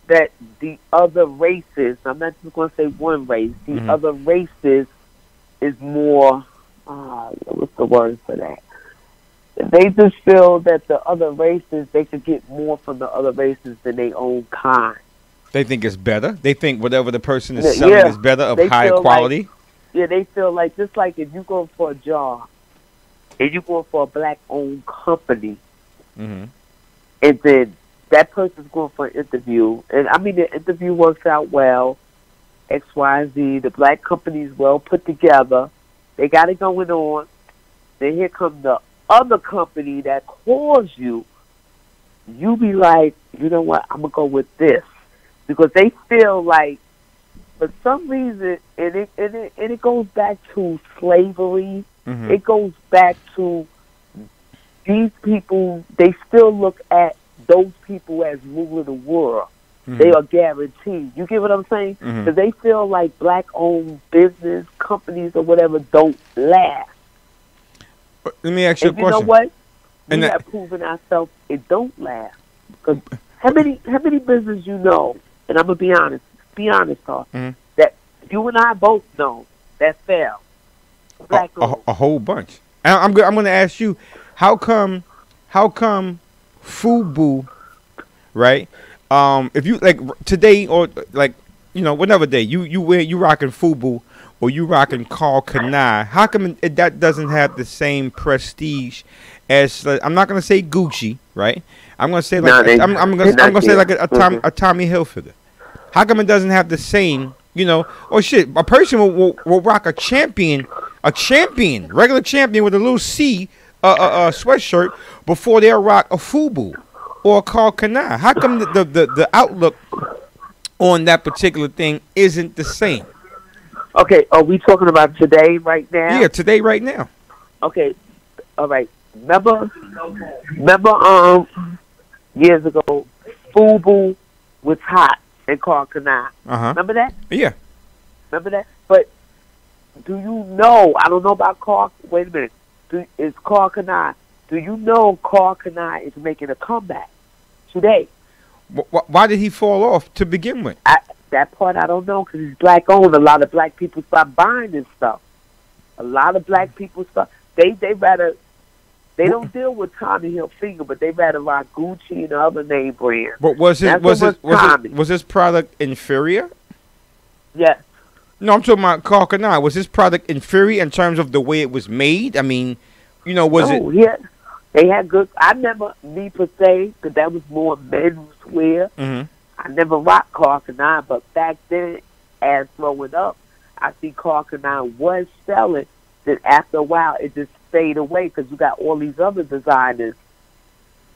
that the other races, I'm not just going to say one race, the other races is more, what's the word for that? They just feel that the other races, they could get more from the other races than their own kind. They think it's better? They think whatever the person is selling is better, of higher quality? They feel like, just like if you go for a job, and you go for a black-owned company, and then that person's going for an interview, and I mean the interview works out well, X, Y, Z. The black company's well put together. They got it going on. Then here comes the other company that calls you. You be like, you know what? I'm gonna go with this because they feel like, for some reason, and it goes back to slavery. It goes back to these people. They still look at those people as ruling the world. They are guaranteed. You get what I'm saying? Because they feel like black-owned business companies or whatever don't last. Let me ask you a question. You know what? We have proven ourselves it don't last. Because how many businesses you know? And I'm gonna be honest, Paul, that you and I both know that failed. A whole bunch. And I'm going to ask you, how come FUBU, right? If you like today or like whatever day you rocking FUBU or you rocking Karl Kani, how come that doesn't have the same prestige as I'm not gonna say Gucci, right? I'm gonna say like I'm gonna say like a Tommy Hilfiger. How come it doesn't have the same? Oh shit, a person will rock a champion, regular champion with a little C, sweatshirt before they'll rock a FUBU or a Karl Kani. How come the outlook on that particular thing isn't the same? Okay, are we talking about today, right now? Yeah, today, right now. Okay, all right. Remember, years ago, FUBU was hot and Karl Kani. Remember that? Yeah. Remember that? But do you know? I don't know about Karl. Wait a minute. Is Karl Kani? Do you know Karl Kani is making a comeback today? Why did he fall off to begin with? That part I don't know, because he's black owned. A lot of black people stop buying this stuff. A lot of black people stop. They rather They don't deal with Tommy Hilfiger, but they rather rock Gucci and other name brands. But was his product inferior? Yes. No, I'm talking about Carcanine. Was his product inferior in terms of the way it was made? I mean, you know, was it? Yeah. They had good. I never, me per se, because that was more men's wear. Mm-hmm. I never rocked Carcanine, but back then, as growing up, I see Carcanine was selling. Then after a while, it just fade away because you got all these other designers,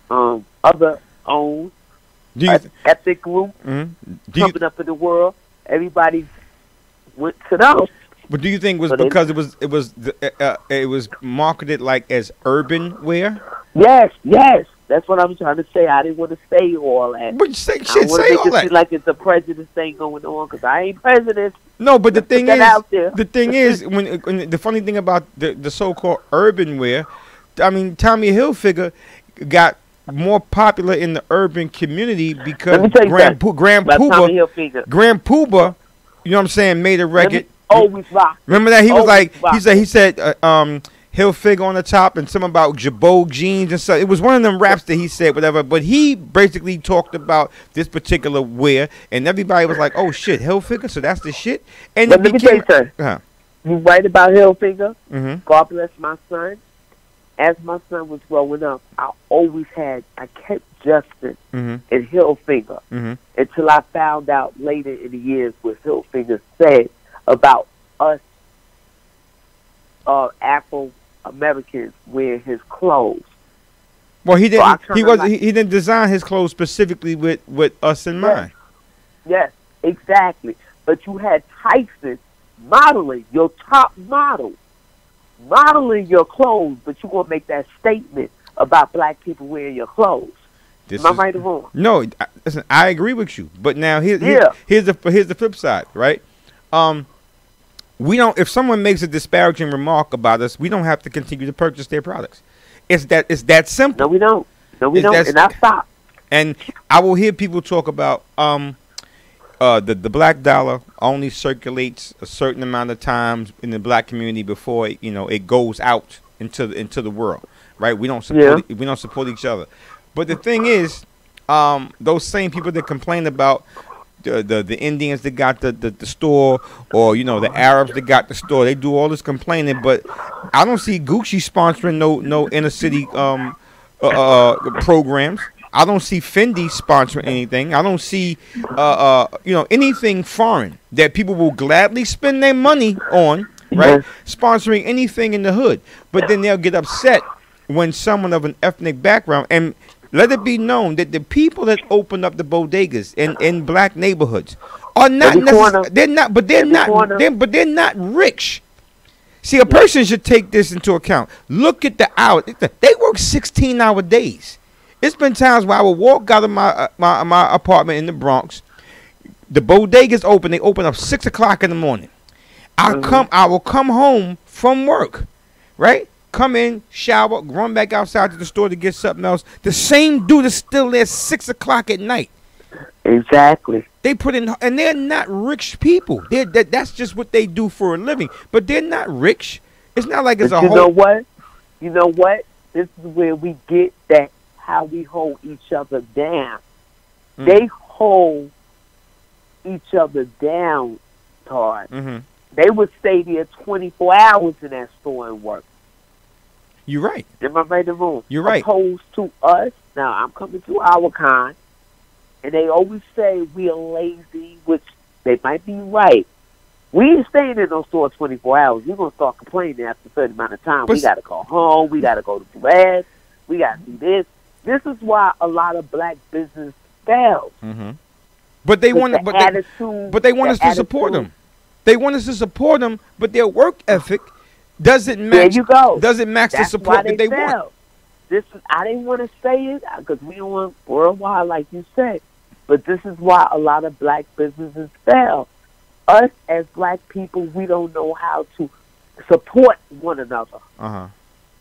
other owned, ethnic group coming up in the world. Everybody went to those. But do you think it was because it was marketed like as urban wear? Yes, yes. That's what I'm trying to say. I didn't want to say all that. But say all that. Seem like it's a prejudice thing going on because I ain't prejudiced. No, but the thing is, when the funny thing about the so-called urban wear, I mean, Tommy Hilfiger got more popular in the urban community because Grand Poobah, you know what I'm saying, made a record. Always rock. Remember that he said Hilfiger on the top and something about Jabot jeans and stuff. It was one of them raps that he said whatever, but he basically talked about this particular wear, and everybody was like, "Oh shit, Hilfiger, so that's the shit." And but let me tell you something. You right about Hilfiger. Mm-hmm. God bless my son. As my son was growing up, I kept Justin and Hilfiger until I found out later in the years what Hilfiger said about us Afro Americans wearing his clothes. Well, he didn't. He didn't design his clothes specifically with us in mind. Yes, exactly. But you had Tyson modeling your top model, modeling your clothes, but you want to make that statement about black people wearing your clothes. Am I right or wrong? No, listen, I agree with you. But now here's the flip side, right? We don't. If someone makes a disparaging remark about us, we don't have to continue to purchase their products. It's that simple. No, we don't. No, we don't. And I stop. And I will hear people talk about the black dollar only circulates a certain amount of times in the black community before it goes out into the world, right? We don't support each other. But the thing is, those same people that complain about the Indians that got the store, or the Arabs that got the store, they do all this complaining, but I don't see Gucci sponsoring no inner city programs. I don't see Fendi sponsoring anything. I don't see anything foreign that people will gladly spend their money on, right? Sponsoring anything in the hood. But then they'll get upset when someone of an ethnic background, and let it be known that the people that open up the bodegas in black neighborhoods are not necessarily, they're not rich. See, a person should take this into account. Look at the hours. They work 16-hour days. It's been times where I will walk out of my apartment in the Bronx. The bodegas open. They open up 6 o'clock in the morning. I will come home from work, right? Come in, shower, run back outside to the store to get something else. The same dude is still there 6 o'clock at night. Exactly. They put in, and they're not rich people. That's just what they do for a living. But they're not rich. It's not like it's a whole. You know what? This is where we get that how we hold each other down. They hold each other down, Todd. They would stay there 24 hours in that store and work. You're right. Am I right or wrong? You're right. Opposed to us, now I'm coming to our kind, and they always say we are lazy, which they might be right. We ain't staying in those stores 24 hours. We're going to start complaining after a certain amount of time. We got to go home. We got to go to bed. We got to do this. This is why a lot of black business fails. But they want us to support them. They want us to support them, but their work ethic doesn't match. There you go. Doesn't match the support that they want. I didn't want to say it because we don't want worldwide, like you said. But this is why a lot of black businesses fail. Us as black people, we don't know how to support one another.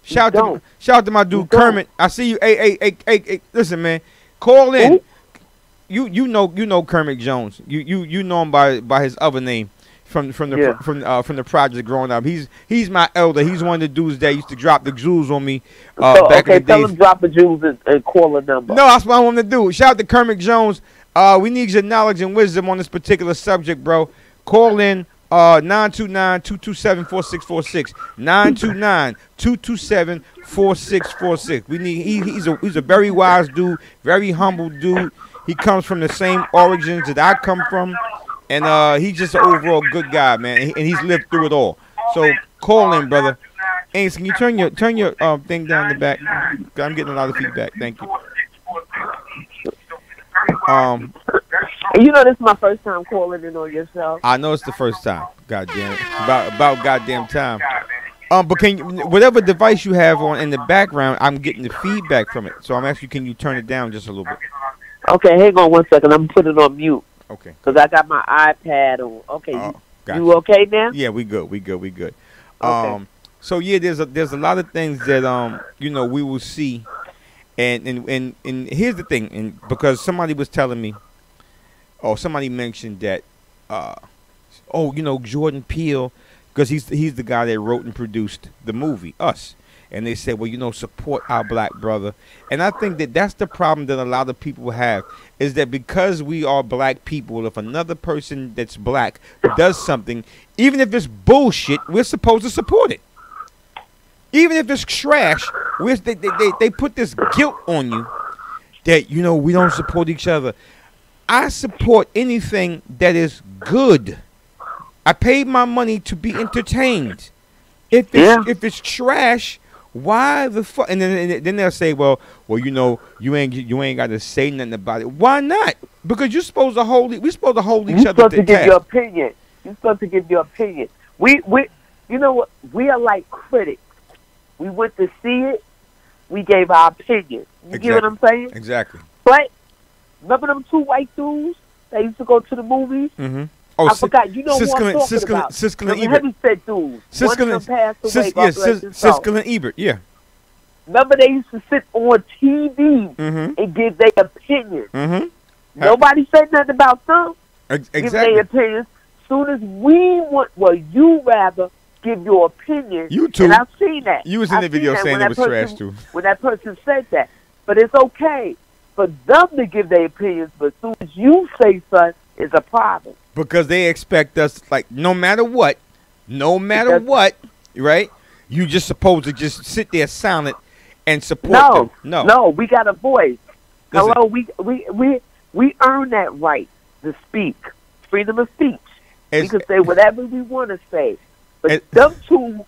Shout out to my dude Kermit. I see you. Hey, listen, man. Call in. You know Kermit Jones. You know him by his other name. from the project growing up. He's my elder. He's one of the dudes that used to drop the jewels on me back in the tell days. him drop the jewels and call a number. No, that's what I want him to do. Shout out to Kermit Jones. We need your knowledge and wisdom on this particular subject, bro. Call in 929-227-4646. 929-227-4646. We need. He's a very wise dude, very humble dude. He comes from the same origins that I come from, and he's just an overall good guy, man. And he's lived through it all. So call in, brother. Ace, can you turn your thing down the back? I'm getting a lot of feedback. Thank you. You know, this is my first time calling in on yourself. I know it's the first time. Goddamn it. About goddamn time. But can you, whatever device you have on in the background, I'm getting the feedback from it. So I'm asking, can you turn it down just a little bit? Okay, hang on 1 second. I'm putting it on mute. Okay. Because I got my iPad on. Okay, gotcha. You okay now? Yeah, we good. Okay. So yeah, there's a lot of things that we will see, and here's the thing, and because somebody was telling me, or somebody mentioned that, Jordan Peele, because he's the guy that wrote and produced the movie Us, and they said, well, support our black brother, and I think that's the problem that a lot of people have, is that because we are black people, if another person that's black does something, even if it's bullshit, we're supposed to support it. Even if it's trash, they put this guilt on you that, we don't support each other. I support anything that is good. I paid my money to be entertained. If it's trash, why the fuck? And then they'll say, well, you ain't got to say nothing about it. Why not? Because we're supposed to hold each other to task. You're supposed to give your opinion. You're supposed to give your opinion. We you know what? We are like critics. We went to see it. We gave our opinion. You get what I'm saying? Exactly. But remember them two white dudes that used to go to the movies? Mm-hmm. Oh, I forgot. You know what I'm talking about. Siskel and Ebert. Heavyset dudes. One of them passed away. Siskel and Ebert, yeah. Remember they used to sit on TV and give their opinion. Mm-hmm. Nobody said nothing about them. Exactly. Give their opinions. Soon as we want, you rather give your opinion. You too. And I've seen that. You was in the video saying it was trash too. When that person said that. But it's okay for them to give their opinions, but as soon as you say something, it's a problem. Because they expect us, like, no matter what, right? You just supposed to just sit there silent and support them. No, we got a voice. Listen. Hello, we earn that right to speak. Freedom of speech. We can say whatever we want to say. But them two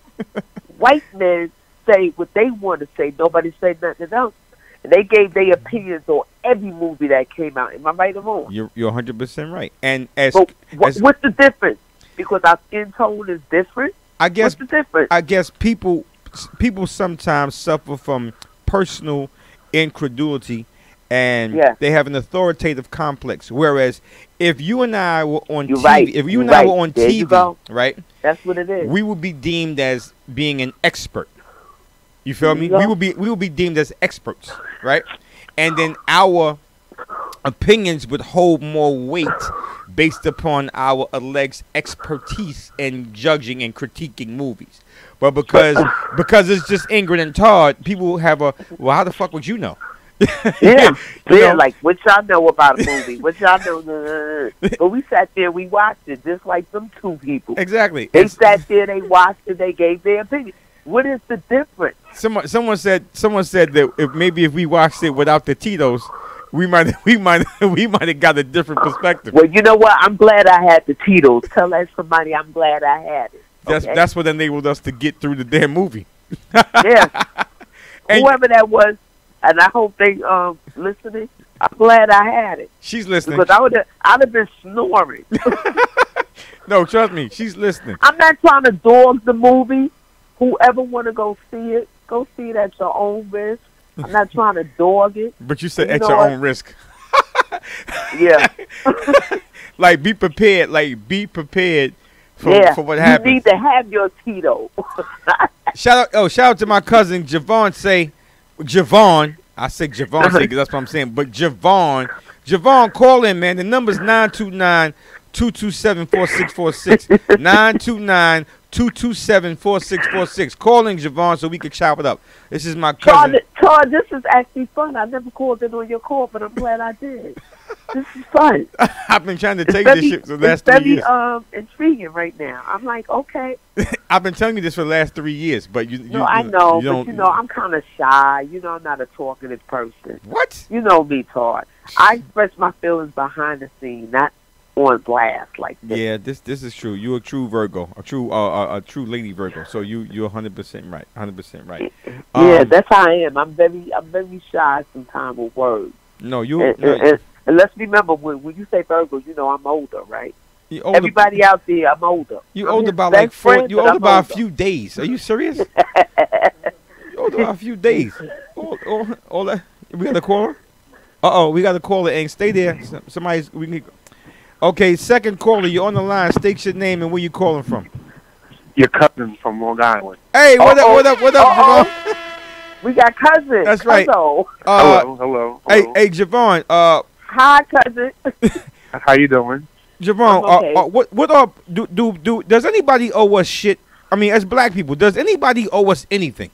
white men say what they want to say. Nobody say nothing else. And they gave their opinions on every movie that came out. Am I right or wrong? You're 100% right. And what's the difference? Because our skin tone is different. I guess. What's the difference? I guess people sometimes suffer from personal incredulity, and they have an authoritative complex. Whereas if you and I were on TV, right? That's what it is. We would be deemed as being an expert. You feel me? We will be deemed as experts, right? And then our opinions would hold more weight based upon our alleged expertise in judging and critiquing movies. But because it's just Ingrid and Todd, people have how the fuck would you know? Like, what y'all know about a movie? What y'all know? But we sat there, we watched it, just like them two people. Exactly. They sat there, they watched it, they gave their opinion. What is the difference? Someone said that if we watched it without the Tito's, we might have got a different perspective. Well, you know what? I'm glad I had the Tito's. Tell that somebody I'm glad I had it. Okay? That's what enabled us to get through the damn movie. Yeah. Whoever that was, and I hope they listening. I'm glad I had it. She's listening. Because I'd have been snoring. No, trust me, she's listening. I'm not trying to dog the movie. Whoever want to go see it at your own risk. I'm not trying to dog it. But you said at your own risk. Yeah. Like, be prepared. For what happens. You need to have your Tito. Shout out to my cousin Javon. I say Javon because that's what I'm saying. But Javon, call in, man. The number's 929-227-4646. 929-227-4646. 929-227-4646. Calling Javon so we can chop it up. This is my cousin. Todd, this is actually fun. I never called in on your call, but I'm glad I did. This is fun. I've been trying to tell you this shit for the last 3 years. It's very intriguing right now. I'm like, okay. I've been telling you this for the last 3 years, but you I know, you but I'm kind of shy. I'm not a talkative person. What? You know me, Todd. I express my feelings behind the scene, not on blast like this. Yeah, this is true. You're a true Virgo, a true lady Virgo. So you're 100% right. 100% right. Yeah, that's how I am. I'm very shy sometimes with words. No, and let's remember when you say Virgo, I'm older, right? Older, everybody out there, I'm older. You older by like 4. You older by a few days. Are you serious? You older by a few days. All that. We got a caller. We got a caller. And stay there. Somebody's. Okay, second caller. You're on the line. State your name and where you calling from. Your cousin from Long Island. Hey, what up, Javon? We got cousin. That's right. Hello. Hey, Javon. Hi, cousin. How you doing? Javon, okay. what are do does anybody owe us shit? I mean, as black people, does anybody owe us anything?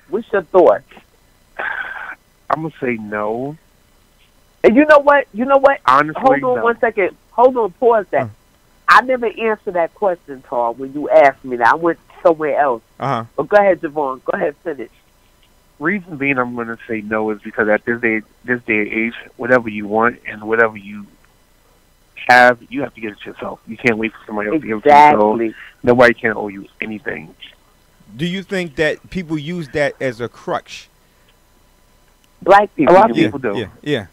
What's your thoughts? I'm gonna say no. And you know what? Honestly, hold on 1 second. Hold on, pause that. I never answered that question, Tar, when you asked me that. I went somewhere else. But go ahead, Javon. Go ahead, finish. Reason being I'm going to say no is because at this day and age, whatever you want and whatever you have, you have to get it yourself. You can't wait for somebody else to give it to you. So nobody can owe you anything. Do you think that people use that as a crutch? Black people. A lot of people do. Yeah.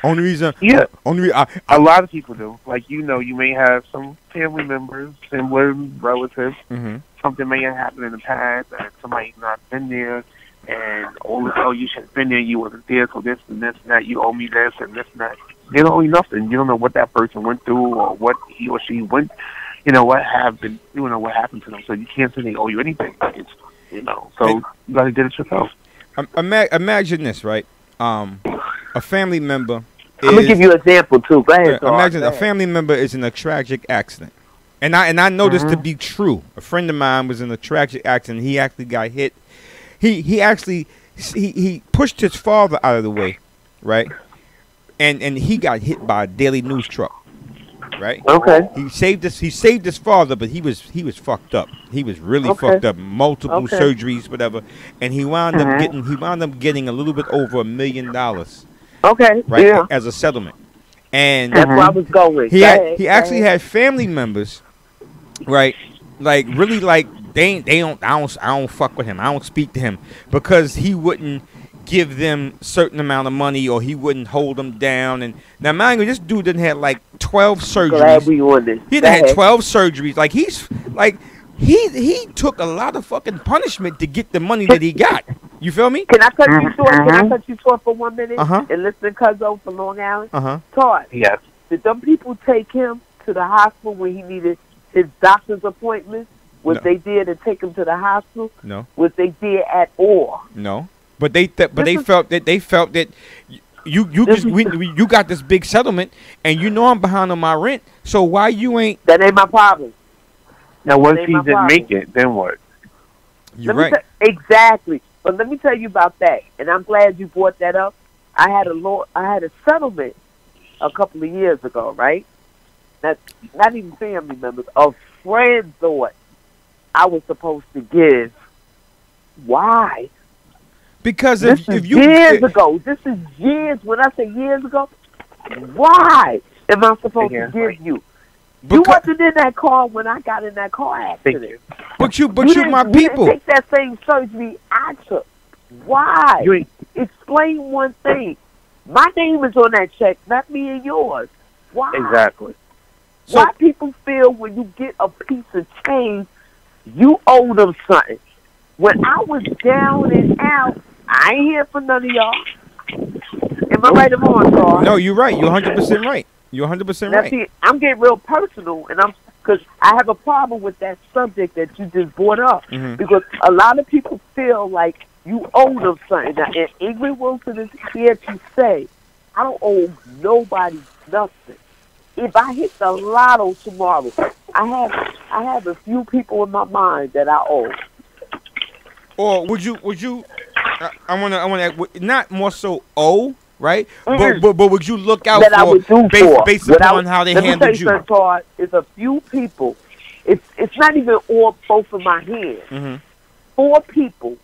Only reason. Yeah. A lot of people do. Like, you may have some family members, similar relatives. Mm-hmm. Something may have happened in the past, and somebody's not been there, and you should have been there. You wasn't there, so this and this and that. You owe me this and this and that. They don't owe you nothing. You don't know what that person went through or what he or she went. What happened. What happened to them. So you can't say they owe you anything. It's So you got to get it yourself. Imagine this, right? A family member. I'm gonna give you an example too. Go ahead. Imagine a family member is in a tragic accident, and I know this to be true. A friend of mine was in a tragic accident. He actually got hit. He pushed his father out of the way, right? And he got hit by a Daily News truck, right? Okay. He saved his father, but he was fucked up. He was really fucked up. Multiple surgeries, whatever. And he wound up getting a little bit over $1 million. Okay. Right. Yeah. As a settlement. And that's where I was going. He actually had family members, right? Like really, like I don't fuck with him. I don't speak to him because he wouldn't give them certain amount of money or he wouldn't hold them down. And now, mind you, this dude didn't have like 12 surgeries. Glad we on this. He had 12 surgeries. Like he took a lot of fucking punishment to get the money that he got. You feel me? Can I cut you short? Can I cut you short for 1 minute? And listen to Cuzzo from Long Island? Todd. Yes. Did them people take him to the hospital when he needed his doctor's appointment? Was they did and take him to the hospital? No. Was they did at all? No. But they felt that you got this big settlement and I'm behind on my rent. So why you ain't? That ain't my problem. Now once he didn't make it, then what? You're right. Exactly. But let me tell you about that, and I'm glad you brought that up. I had a settlement a couple of years ago, right? That's not even family members. A friend thought I was supposed to give. Why? Because this is years ago. This is years. When I say years ago, why am I supposed to give you? You wasn't in that car when I got in that car accident. But you my people. You didn't take that same surgery I took. Why? Explain one thing. My name is on that check, not me and yours. Why? Exactly. Why people feel when you get a piece of change, you owe them something. When I was down and out, I ain't here for none of y'all. Am I right or wrong, Carl? No, you're right. You're 100% right. You're 100% right. See, I'm getting real personal, and because I have a problem with that subject that you just brought up. Because a lot of people feel like you owe them something. Now, and Ingrid Wilson is here to say, I don't owe nobody nothing. if I hit the lotto tomorrow, I have a few people in my mind that I owe. Or would you? I wanna not more so owe, right? Mm-mm. But would you look out That I for would do for. based upon how they handled you? Let me tell you something, it's a few people. It's not even all both of my hands. Mm-hmm. 4 people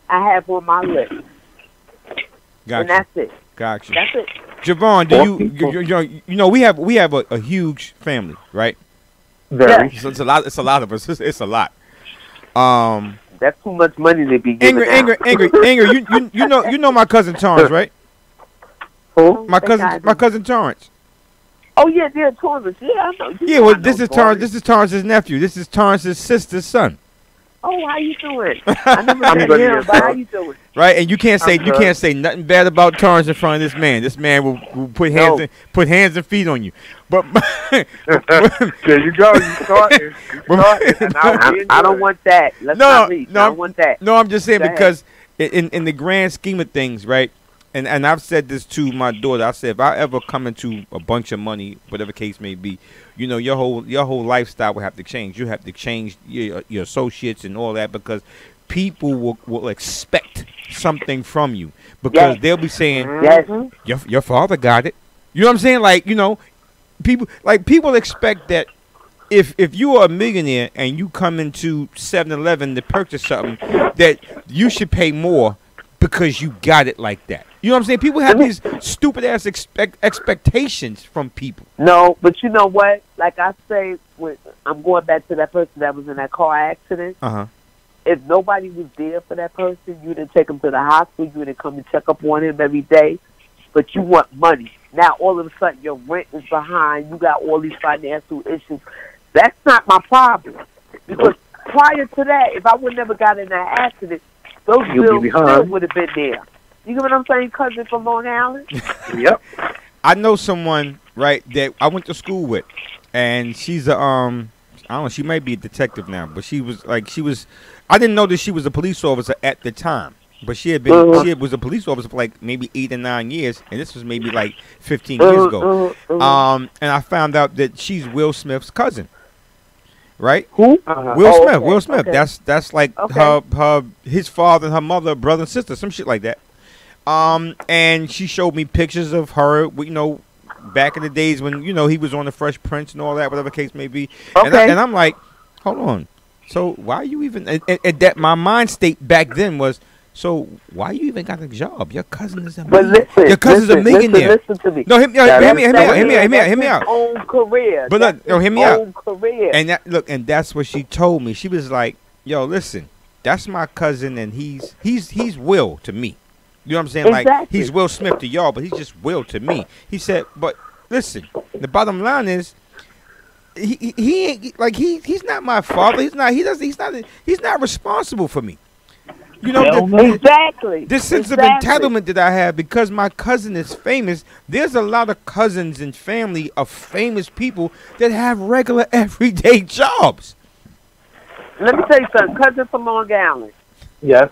I have on my list. And that's it. Got you. That's it. Javon, you know we have a huge family, right? Very. So it's a lot of us. It's a lot. That's too much money to be giving out. Ingrid, you know my cousin Torrance, right? Who? My cousin Torrance. Oh yeah, Torrance. Yeah, I know. Yeah, well, this is Torrance's nephew. This is Torrance's sister's son. Oh, how you doing? I never met him, but how you doing? Right, and you can't say nothing bad about Torrance in front of this man. This man will put hands and feet on you. But there you go. You started. I don't want that. Let's not leave. I don't want that. No, I'm just saying because in the grand scheme of things, right? And I've said this to my daughter. I said if I ever come into a bunch of money, whatever case may be, you know, your whole lifestyle will have to change. You have to change your associates and all that because people will expect something from you because they'll be saying, your father got it. You know what I'm saying? Like, you know, people expect that if you are a millionaire and you come into 7-Eleven to purchase something, that you should pay more because you got it like that. You know what I'm saying? People have these stupid ass expectations from people. No, but you know what? Like I say, I'm going back to that person that was in that car accident. If nobody was there for that person, you didn't take him to the hospital, you didn't come and check up on him every day, but you want money. Now all of a sudden your rent is behind, you got all these financial issues. That's not my problem. Because prior to that, if I would never got in that accident, those bills still would have been there. You get what I'm saying, cousin from Long Island? Yep. I know someone, right, that I went to school with, and she's a I don't know, she might be a detective now, but she was I didn't know that she was a police officer at the time, but she was a police officer for like maybe 8 or 9 years, and this was maybe like 15 years ago. And I found out that she's Will Smith's cousin. Right? Who? Will Smith. Okay. Will Smith. Okay. That's like his father and her mother, brother and sister, some shit like that. And she showed me pictures of her, you know, back in the days when, you know, he was on the Fresh Prince and all that, whatever case may be. Okay. And I'm like, hold on. So why are you even? And that my mind state back then was, so why you even got a job? Your cousin is a millionaire. Your cousin's a millionaire. Listen to me. No, hear me out. His own career. But look, hear me out. Career. And that's what she told me. She was like, yo, listen, that's my cousin, and he's Will to me. You know what I'm saying? Exactly. Like, he's Will Smith to y'all, but he's just Will to me. He said, but listen, the bottom line is, he ain't like he's not my father. He's not responsible for me. You know, exactly. This sense of entitlement that I have because my cousin is famous. There's a lot of cousins and family of famous people that have regular everyday jobs. Let me tell you something. Cousin from Long Island. Yes.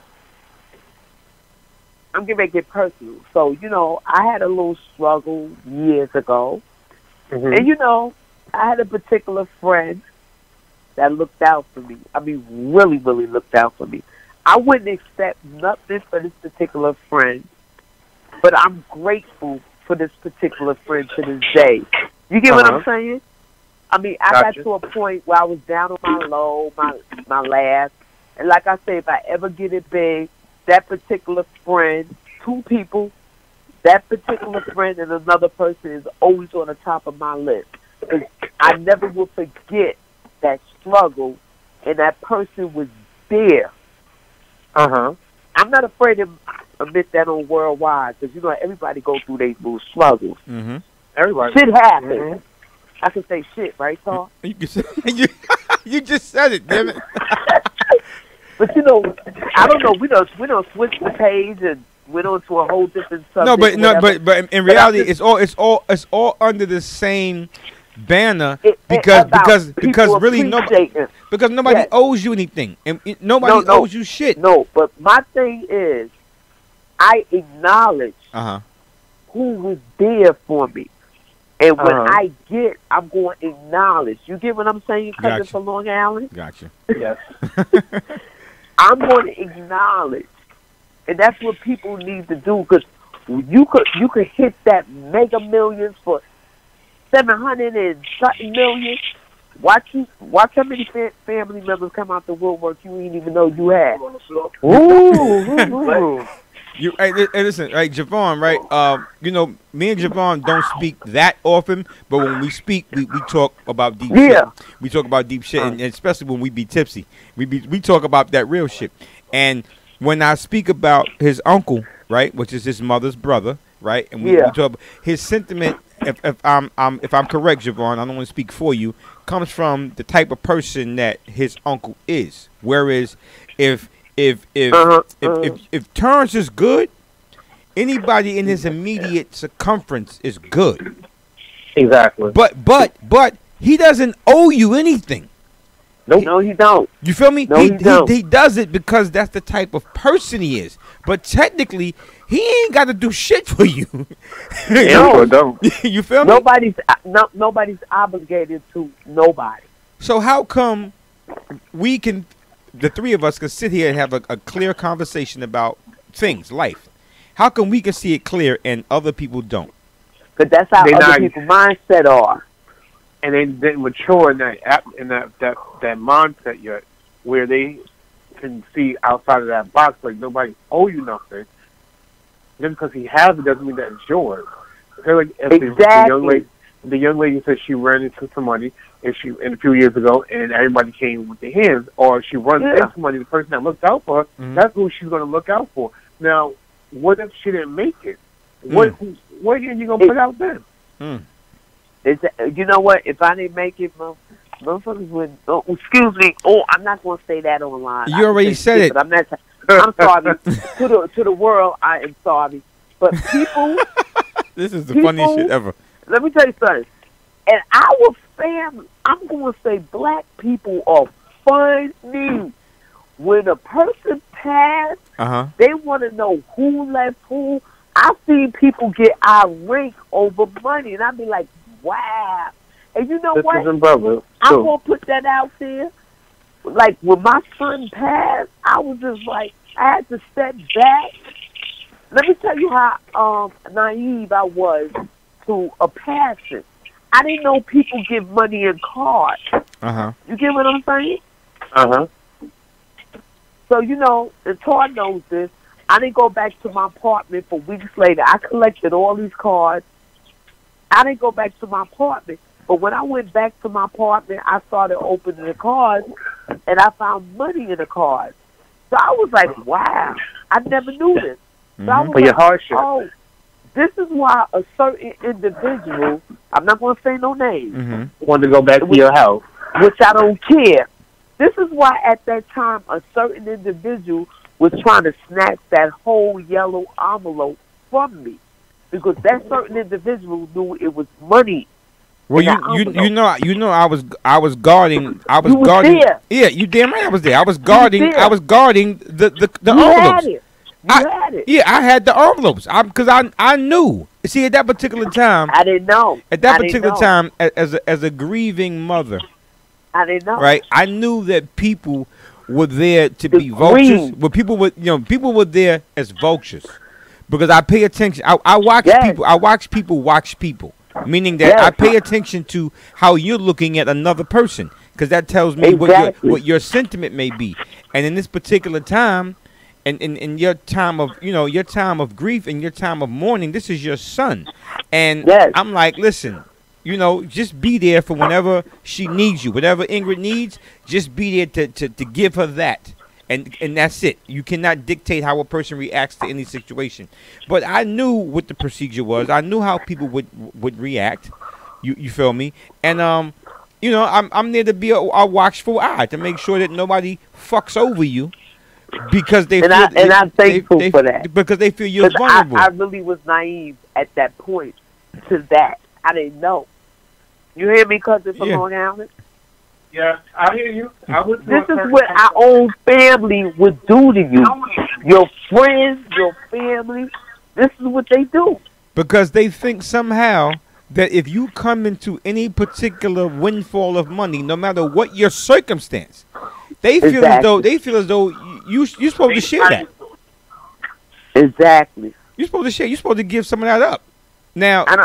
I'm getting ready to get personal. So, you know, I had a little struggle years ago. Mm-hmm. And, you know, I had a particular friend that looked out for me. I mean, really, really looked out for me. I wouldn't accept nothing for this particular friend, but I'm grateful for this particular friend to this day. You get what I'm saying? I mean, I got to a point where I was down on my low, my last. And like I say, if I ever get it big, that particular friend, 2 people, that particular friend and another person is always on the top of my list. Because I never will forget that struggle, and that person was there. I'm not afraid to admit that on worldwide, because, you know, everybody goes through their little struggles. Everybody. Shit happens. I can say shit, right, Tom? You just said it, damn it. But, you know, I don't know. We don't switch the page and went on to a whole different subject. But in reality, it's all under the same banner because really nobody owes you anything and nobody owes you shit. No, but my thing is, I acknowledge who was there for me, And when I get, I'm going to acknowledge. You get what I'm saying, cousin Gotcha. from Long Island? Gotcha. Yes. I'm going to acknowledge. And that's what people need to do, because you could hit that mega millions for 700 and something million. Watch how many family members come out the woodwork you didn't even know you had. Ooh. Hey, listen, right, Javon, right? You know, me and Javon don't speak that often, but when we speak, we talk about deep shit. We talk about deep shit, and especially when we be tipsy, we talk about that real shit. And when I speak about his uncle, right, which is his mother's brother, right, and we talk about his sentiment. If I'm correct, Javon, I don't want to speak for you, comes from the type of person that his uncle is. Whereas if Terrence is good, anybody in his immediate circumference is good. Exactly. But he doesn't owe you anything. Nope. No, he don't. You feel me? No, he don't. He does it because that's the type of person he is. But technically, he ain't got to do shit for you. No, don't. You feel me? Nobody's obligated to nobody. So how come the three of us can sit here and have a clear conversation about things, life? How come we can see it clear and other people don't? Because that's how other people's mindset are. And they didn't mature in that mindset yet, where they can see outside of that box, like nobody owe you nothing. Just because he has it doesn't mean that it's yours. Like if the young lady said she ran into some money a few years ago, and everybody came with their hands, or she runs into money, the person that looks out for her, that's who she's going to look out for. Now, what if she didn't make it? What hand you going to put out then? You know what? If I didn't make it, motherfuckers would. Oh, excuse me. Oh, I'm not going to say that online. You already said it. But I'm sorry to the world. I am sorry, but people. This is the funniest shit ever. Let me tell you something. And our family, I'm going to say, black people are funny. When a person passed, they want to know who left who. I've seen people get irate over money, and I'd be like, wow. And you know what? I'm going to put that out there. Like, when my son passed, I was just like, I had to step back. Let me tell you how naive I was to a passing. I didn't know people give money in cards. You get what I'm saying? So, you know, and Todd knows this. I didn't go back to my apartment for weeks later. I collected all these cards. I didn't go back to my apartment. But when I went back to my apartment, I started opening the cards, and I found money in the cards. So I was like, wow, I never knew this. So I was like, oh, this is why a certain individual, I'm not going to say no name, wanted to go back to your house. Which I don't care. This is why at that time a certain individual was trying to snatch that whole yellow envelope from me. Because that certain individual knew it was money. Well, you know I was guarding. There. Yeah, you damn right I was there. I was guarding the envelopes. You had it. Yeah, I had the envelopes. Because I knew. See, at that particular time, I didn't know. At that particular time, as a grieving mother, I didn't know. Right, I knew that people were there to be vultures. Well, people were there as vultures, because I pay attention. I watch people. I watch people watch people. Meaning that I pay attention to how you're looking at another person, because that tells me what your sentiment may be. And in this particular time, and in your time of your time of grief and your time of mourning, this is your son. And I'm like, listen, just be there for whenever she needs you. Whatever Ingrid needs, just be there to give her that. And that's it. You cannot dictate how a person reacts to any situation. But I knew what the procedure was. I knew how people would react. You feel me? And I'm there to be a watchful eye to make sure that nobody fucks over you, because I'm thankful for that, because they feel you're vulnerable. I really was naive at that point to that. I didn't know. You hear me, cousin from Long Island? Yeah, I hear you. This is what our own family would do to you. Your friends, your family. This is what they do. Because they think somehow that if you come into any particular windfall of money, no matter what your circumstance, they feel as though you're supposed to share that. Exactly. You're supposed to share. You're supposed to give some of that up. Now, I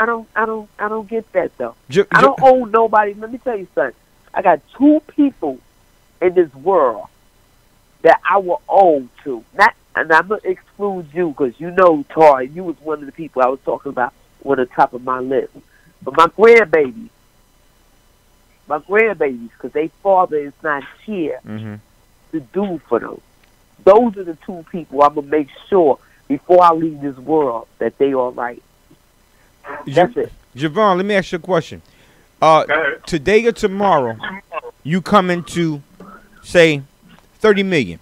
don't get that though. I don't owe nobody. Let me tell you something. I got 2 people in this world that I will owe to. And I'm gonna exclude you because you know, Tori, you was one of the people I was talking about on the top of my list. But my grandbabies, because their father is not here to do for them. Those are the 2 people I'm gonna make sure before I leave this world that they all right. That's it. Javon, let me ask you a question. Today or tomorrow, you come into, say, 30 million.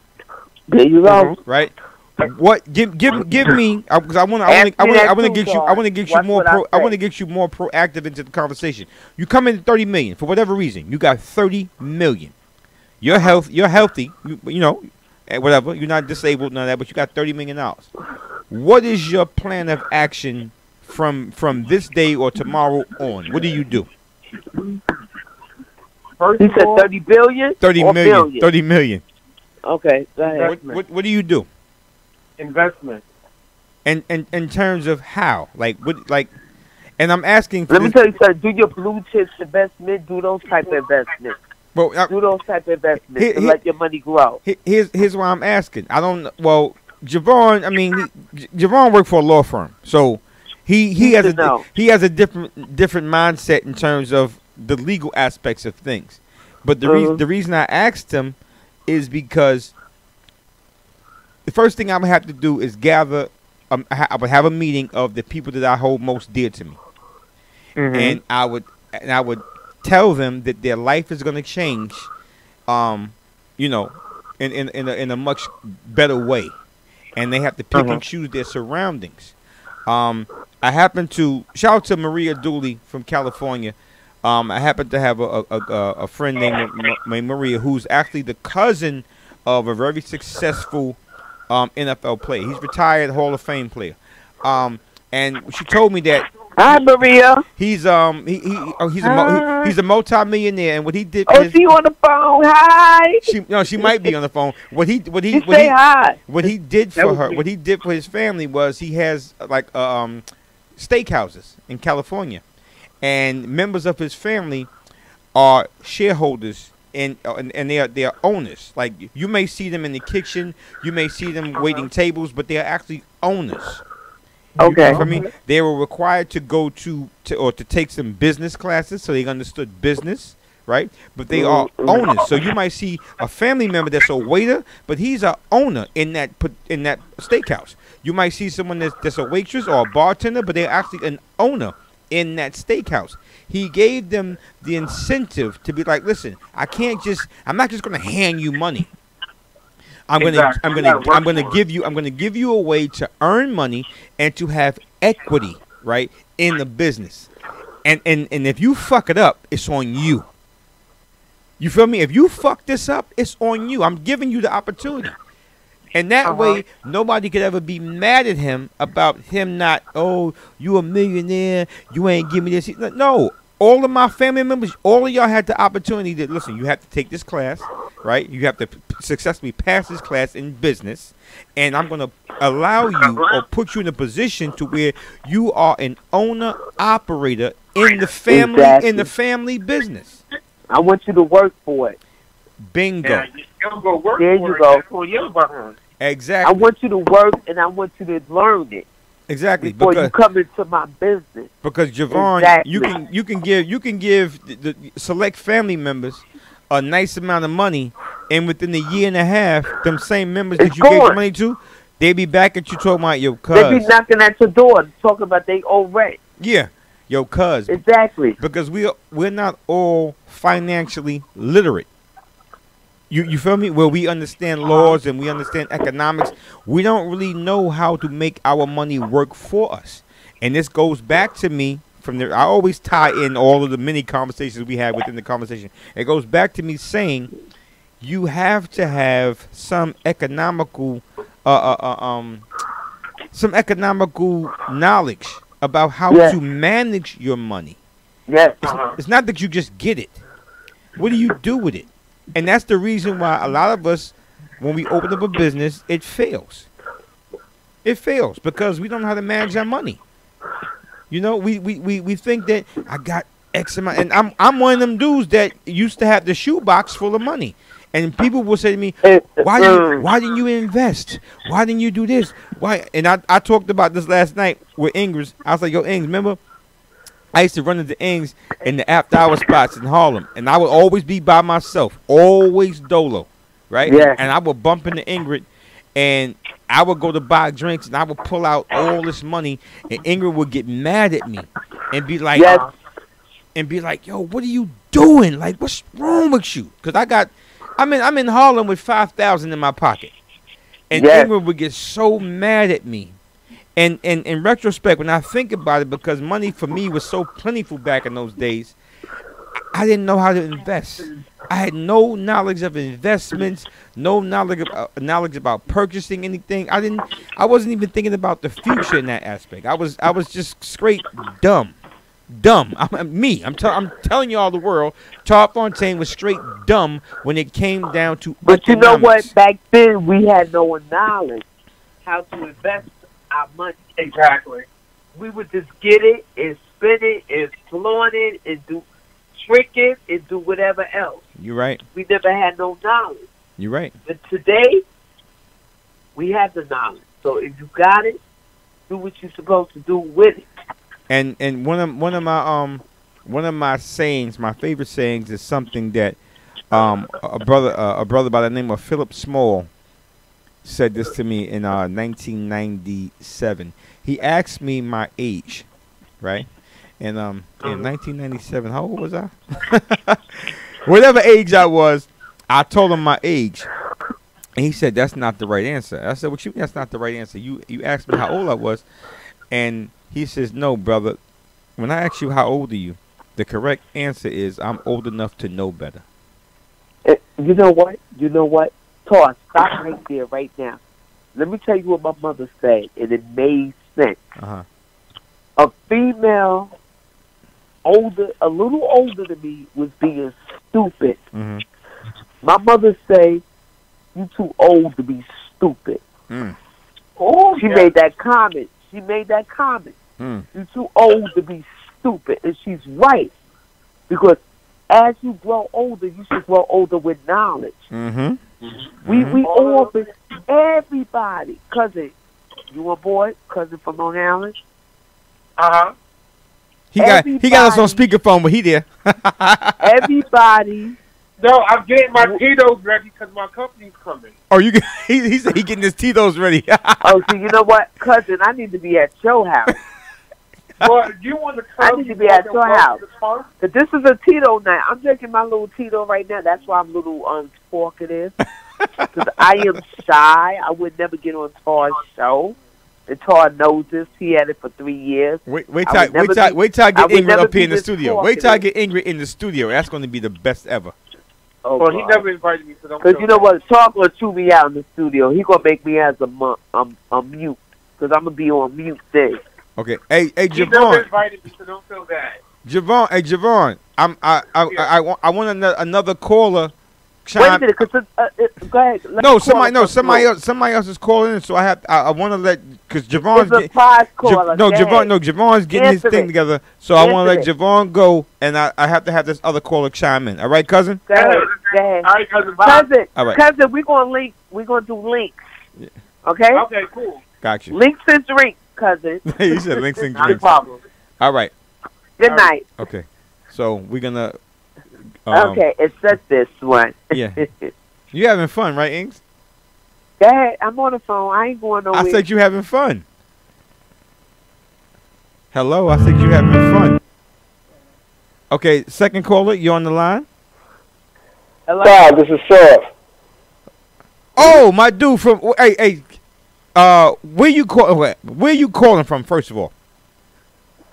There you go. Right. What? Give me. Because I want to get you more proactive into the conversation. You come in 30 million for whatever reason. You got 30 million. You're healthy. You know, and whatever. You're not disabled, none of that. But you got $30 million. What is your plan of action from this day or tomorrow on? What do you do? He said 30 billion. 30 million. Billion? 30 million. Okay, go ahead. What do you do? Investment. And in terms of how, like what, like, and I'm asking. Let me tell you something. Do your blue chips investment. Do those type of investments. Well, do those type of investments to let your money grow. Here's why I'm asking. I don't. Well, Javon. I mean, Javon worked for a law firm, so he has a different mindset in terms of the legal aspects of things. But the reason I asked him is because the first thing I would have to do is gather. I would have a meeting of the people that I hold most dear to me, and I would tell them that their life is going to change, you know, in a much better way, and they have to pick and choose their surroundings. I happen to shout out to Maria Dooley from California. I happen to have a friend named Maria, who's actually the cousin of a very successful NFL player. He's retired Hall of Fame player. And she told me that. Hi, Maria. He's a multi-millionaire, and what he did. Oh, she on the phone. Hi. She might be on the phone. What he did for her, what he did for his family was he has like steakhouses in California. And members of his family are shareholders and they are owners. Like, you may see them in the kitchen, you may see them waiting tables, but they are actually owners. Okay. For me, they were required to go to take some business classes, so they understood business, right? But they are owners. So you might see a family member that's a waiter, but he's an owner in that steakhouse. You might see someone that's a waitress or a bartender, but they're actually an owner in that steakhouse. He gave them the incentive to be like, listen, I'm not just going to hand you money. I'm going to give you a way to earn money and to have equity, right, in the business. And if you fuck it up, it's on you. You feel me? If you fuck this up, it's on you. I'm giving you the opportunity. And that way, nobody could ever be mad at him about him not, oh, you a millionaire, you ain't give me this. No, all of my family members, all of y'all had the opportunity to, listen, you have to take this class, right? You have to successfully pass this class in business, and I'm going to allow you or put you in a position to where you are an owner-operator in the family business. I want you to work for it. Bingo. Yeah, there you go. Exactly. I want you to work, and I want you to learn it. Exactly. Before you come into my business. Because Javon, you can give the select family members a nice amount of money, and within a year and a half, them same members that you gave the money to, they be back at you talking about your cuz. They be knocking at your door talking about they owe rent. Yeah, your cuz. Exactly. Because we're not all financially literate. You feel me? Where we understand laws and we understand economics, we don't really know how to make our money work for us. And this goes back to me I always tie in all of the many conversations we had within the conversation. It goes back to me saying you have to have some economical knowledge about how Yes. to manage your money. Yes. It's not that you just get it. What do you do with it? And that's the reason why a lot of us, when we open up a business, it fails. It fails because we don't know how to manage our money. You know, we think that I got X amount, and I'm one of them dudes that used to have the shoebox full of money, and people will say to me, why didn't you invest? Why didn't you do this? Why? And I talked about this last night with Ingers. I was like, yo, Ings, remember? I used to run into Ings in the after-hour spots in Harlem, and I would always be by myself, always dolo, right? Yeah. And I would bump into Ingrid, and I would go to buy drinks, and I would pull out all this money, and Ingrid would get mad at me and be like, yo, what are you doing? Like, what's wrong with you? Because I'm in Harlem with $5,000 in my pocket, and Ingrid would get so mad at me. And in retrospect, when I think about it, because money for me was so plentiful back in those days, I didn't know how to invest. I had no knowledge of investments, no knowledge about purchasing anything. I wasn't even thinking about the future in that aspect. I was just straight dumb. I'm telling you all the world, Todd Fontaine was straight dumb when it came down to But you know economics. what? Back then, we had no knowledge how to invest our money. Exactly. We would just get it and spend it and flaunt it and trick it and do whatever else. You're right. We never had no knowledge. You're right. But today, we have the knowledge. So if you got it, do what you're supposed to do with it. And one of my sayings, my favorite sayings, is something that a brother by the name of Philip Small said this to me in 1997. He asked me my age, right? And in 1997, how old was I? Whatever age I was, I told him my age, and he said that's not the right answer. I said, what you mean that's not the right answer? You asked me how old I was, and he says, no, brother. When I ask you how old are you, the correct answer is I'm old enough to know better. You know what? Todd, stop right there, right now. Let me tell you what my mother said, and it made sense. Uh-huh. A female, a little older than me, was being stupid. Mm-hmm. My mother say, "You too old to be stupid." Mm. Oh, she made that comment. Mm. You too old to be stupid, and she's right, because as you grow older, you should grow older with knowledge. Mm-hmm. We all been, everybody, cousin, you a boy, cousin from Long Island? Uh-huh. He got us on speakerphone, but he there. Everybody. No, I'm getting my Tito's ready because my company's coming. Oh, he said he getting his Tito's ready. Oh, so you know what, cousin, I need to be at your house. Well, you want to I need to be at your house. But this is a Tito night. I'm drinking my little Tito right now. That's why I'm a little talkative. Because I am shy. I would never get on Todd's show. And Todd knows this. He had it for 3 years. Wait till I get Ingrid up here in the studio. Wait till I get Ingrid in the studio. That's going to be the best ever. Oh, well, he never invited me, so don't. Because you know what? Todd going to chew me out in the studio. He going to make me as a mute. Because I'm going to be on mute day. Okay, hey, He never invited me, so don't feel bad. Javon, I want another caller. Wait a minute, because go ahead. No, somebody else is calling in, so I want to let, because Javon's Javon's getting his thing together, so I want to let Javon go, and I have to have this other caller chime in. All right, cousin? Go ahead. All right, cousin. Bye. Cousin, we're gonna do links. Yeah. Okay. Okay, cool. Got you. Links and drinks, cousin. You said links and Not a drinks. problem. All right. Good night. Okay. So we're gonna. Okay, it's just this one. Yeah. You having fun, right, Ings? Go ahead. I'm on the phone. I ain't going nowhere. I said you having fun. Hello, I said you having fun. Okay, second caller, you on the line? Hello. Todd, this is Sheriff. Oh, my dude from where you calling from, first of all?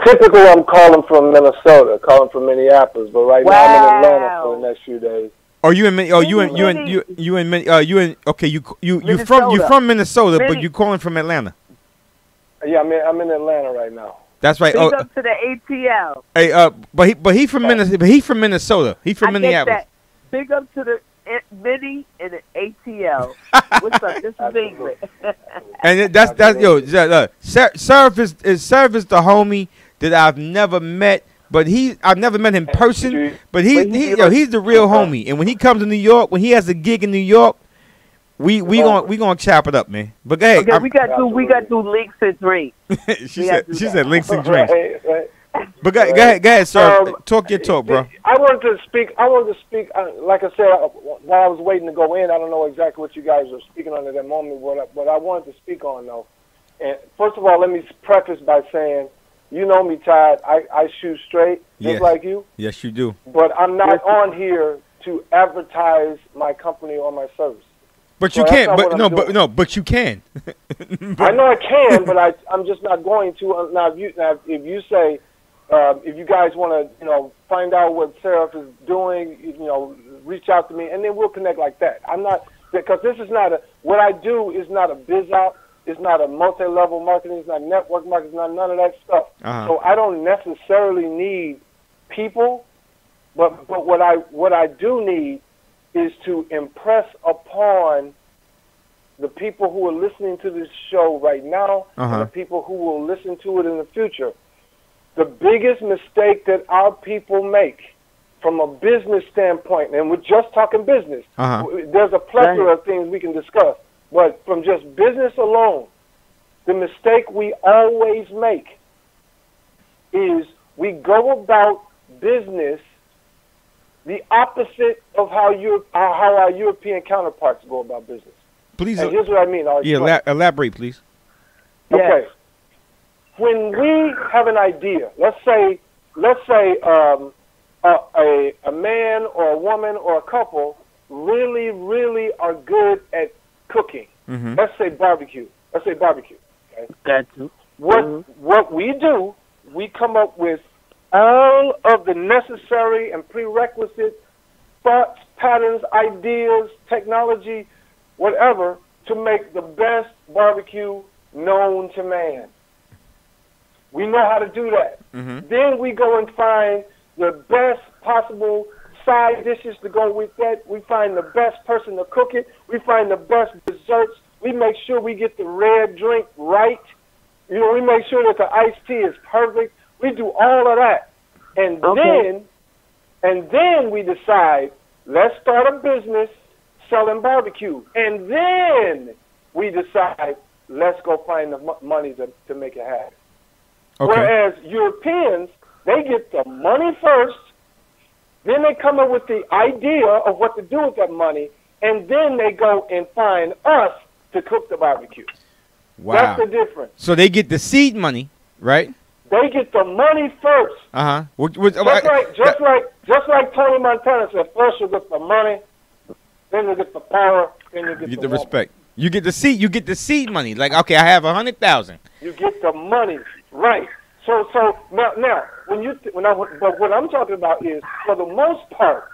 Typically, I'm calling from Minnesota, calling from Minneapolis, but right now I'm in Atlanta for the next few days. Oh, you in you from Minnesota, but you calling from Atlanta? Yeah, I'm in Atlanta right now. That's right. Big up to the ATL. Hey, but he from Minnesota. But he from Minnesota. He from Minneapolis. Big up to the Minnie and the ATL. What's up? This is England. And that's Surf is the homie that I've never met, but I've never met him in person. But he's the real homie. And when he comes to New York, when he has a gig in New York, we gonna chop it up, man. But hey, okay, we got to do links and drinks. she said links and drinks. Right. But go ahead, sir. Talk your talk, bro. I wanted to speak. Like I said, while I was waiting to go in, I don't know exactly what you guys were speaking on at that moment. What I wanted to speak on, though, and first of all, let me preface by saying, you know me, Todd. I shoot straight, just like you. Yes, you do. But I'm not on here to advertise my company or my service. But you can't. But you can. I know I can, but I'm just not going to. Now, if you say. If you guys want to, find out what Seraph is doing, reach out to me, and then we'll connect like that. I'm not, because this is not what I do is not a biz op. It's not a multi-level marketing. It's not network marketing. It's not none of that stuff. So I don't necessarily need people, but what I do need is to impress upon the people who are listening to this show right now and the people who will listen to it in the future. The biggest mistake that our people make from a business standpoint, and we're just talking business, there's a plethora of things we can discuss, but from just business alone, the mistake we always make is we go about business the opposite of how our European counterparts go about business. Please. And here's what I mean. Elaborate, please. Okay. Yes. When we have an idea, let's say a man or a woman or a couple really, really are good at cooking. Let's say barbecue. Okay? Gotcha. What we do, we come up with all of the necessary and prerequisite thoughts, patterns, ideas, technology, whatever, to make the best barbecue known to man. We know how to do that. Then we go and find the best possible side dishes to go with that. We find the best person to cook it. We find the best desserts. We make sure we get the red drink right. We make sure that the iced tea is perfect. We do all of that. And then we decide, let's start a business selling barbecue. And then we decide, let's go find the money to make it happen. Okay. Whereas Europeans, they get the money first, then they come up with the idea of what to do with that money, and then they go and find us to cook the barbecue. Wow. That's the difference. So they get the seed money, right? They get the money first. Just like Tony Montana said, first you get the money, then you get the power, then you get the respect. You get the seed. You get the seed money. Like, okay, I have 100,000. You get the money. Right. So now but what I'm talking about is, for the most part,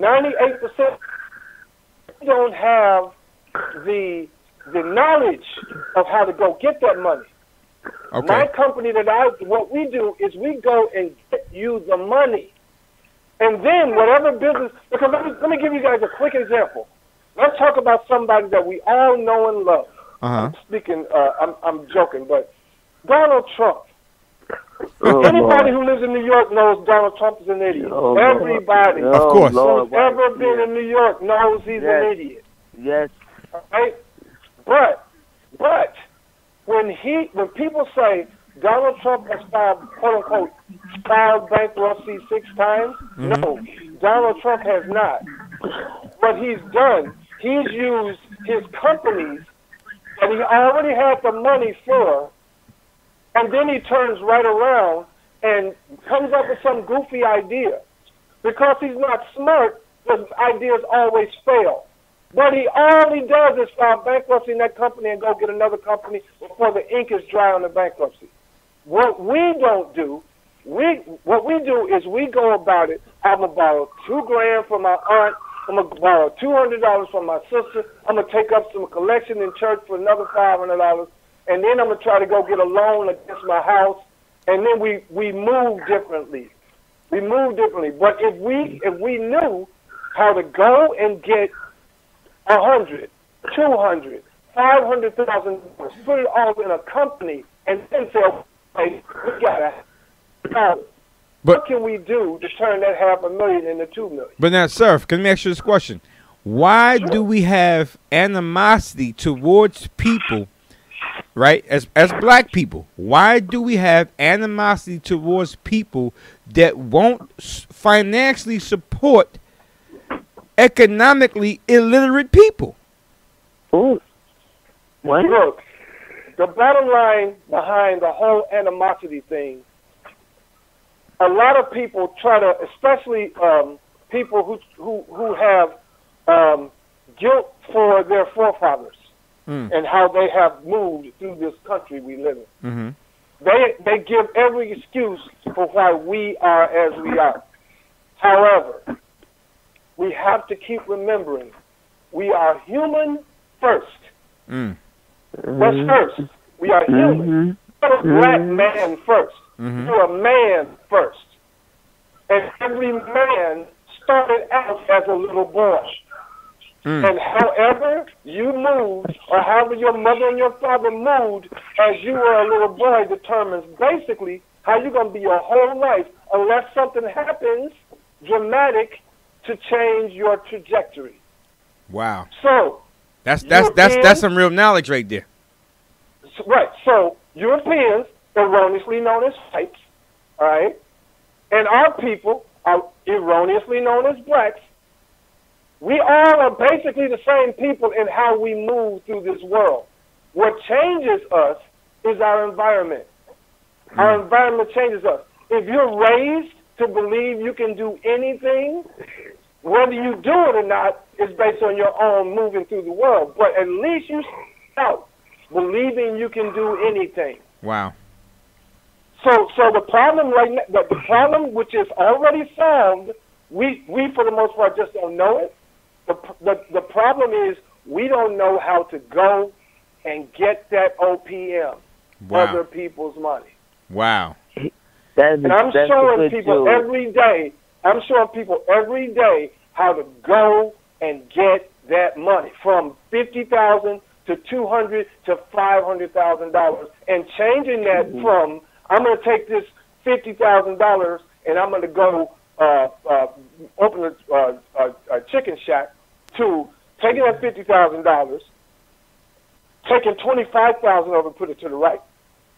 98% don't have the knowledge of how to go get that money. Okay. My company what we do is we go and get you the money, and then whatever business. Because let me give you guys a quick example. Let's talk about somebody that we all know and love. I'm speaking. I'm joking, but Donald Trump. Anybody who lives in New York knows Donald Trump is an idiot. Everybody who's ever been in New York knows he's an idiot. Yes. Right? But when people say Donald Trump has filed, quote unquote, filed bankruptcy 6 times, no, Donald Trump has not. What he's done, he's used his companies that he already had the money for, and then he turns right around and comes up with some goofy idea. Because he's not smart, his ideas always fail. But all he does is file bankruptcy in that company and go get another company before the ink is dry on the bankruptcy. What we don't do, what we do is we go about it. I'm going to borrow $2,000 from my aunt. I'm going to borrow $200 from my sister. I'm going to take up some collection in church for another $500. And then I'm going to try to go get a loan against my house. and then we move differently. We move differently. But if we knew how to go and get 100, 200, 500,000, put it all in a company, and then say, hey, we gotta. What can we do to turn that 500,000 into 2 million? But now, sir, can me ask you this question? Why do we have animosity towards people, right, as black people? Why do we have animosity towards people that won't financially support economically illiterate people? Ooh. What? Look, the bottom line behind the whole animosity thing, a lot of people try to, especially people who have guilt for their forefathers and how they have moved through this country we live in. They give every excuse for why we are as we are. However, we have to keep remembering we are human first. That's first. We are human. You're a black man first. You're a man first. And every man started out as a little boy. And however you moved, or however your mother and your father moved as you were a little boy, determines basically how you're going to be your whole life, unless something happens dramatic to change your trajectory. Wow. So that's some real knowledge right there. Right. So Europeans, erroneously known as whites, all right, and our people are erroneously known as blacks. We all are basically the same people in how we move through this world. What changes us is our environment. Our environment changes us. If you're raised to believe you can do anything, whether you do it or not is based on your own moving through the world. But at least you start out believing you can do anything. Wow. So the problem right now, the problem which is already solved, we for the most part just don't know it. The problem is we don't know how to go and get that OPM, other people's money. Wow. And I'm showing people every day. I'm showing people every day how to go and get that money from $50,000 to $200,000 to $500,000, and changing that from I'm going to take this $50,000 and I'm going to go open a chicken shack to taking that $50,000, taking $25,000 of it, put it to the right,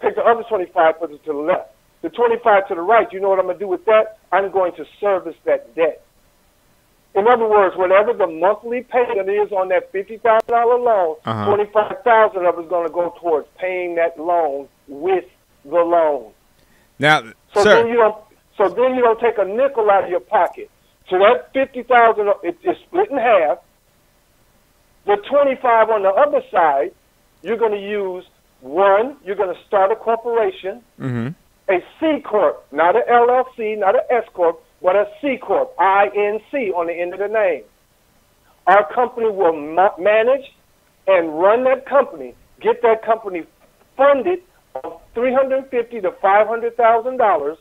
take the other 25, put it to the left. The 25 to the right, you know what I'm going to do with that? I'm going to service that debt. In other words, whatever the monthly payment is on that $50,000 loan, $25,000 of it is going to go towards paying that loan with the loan. Now, so sir, then you don't take a nickel out of your pocket. So that $50,000 is split in half. The 25 on the other side, you're going to use one. You're going to start a corporation, a C corp, not an LLC, not an S corp, but a C corp, INC on the end of the name. Our company will manage and run that company, get that company funded of $350,000 to $500,000,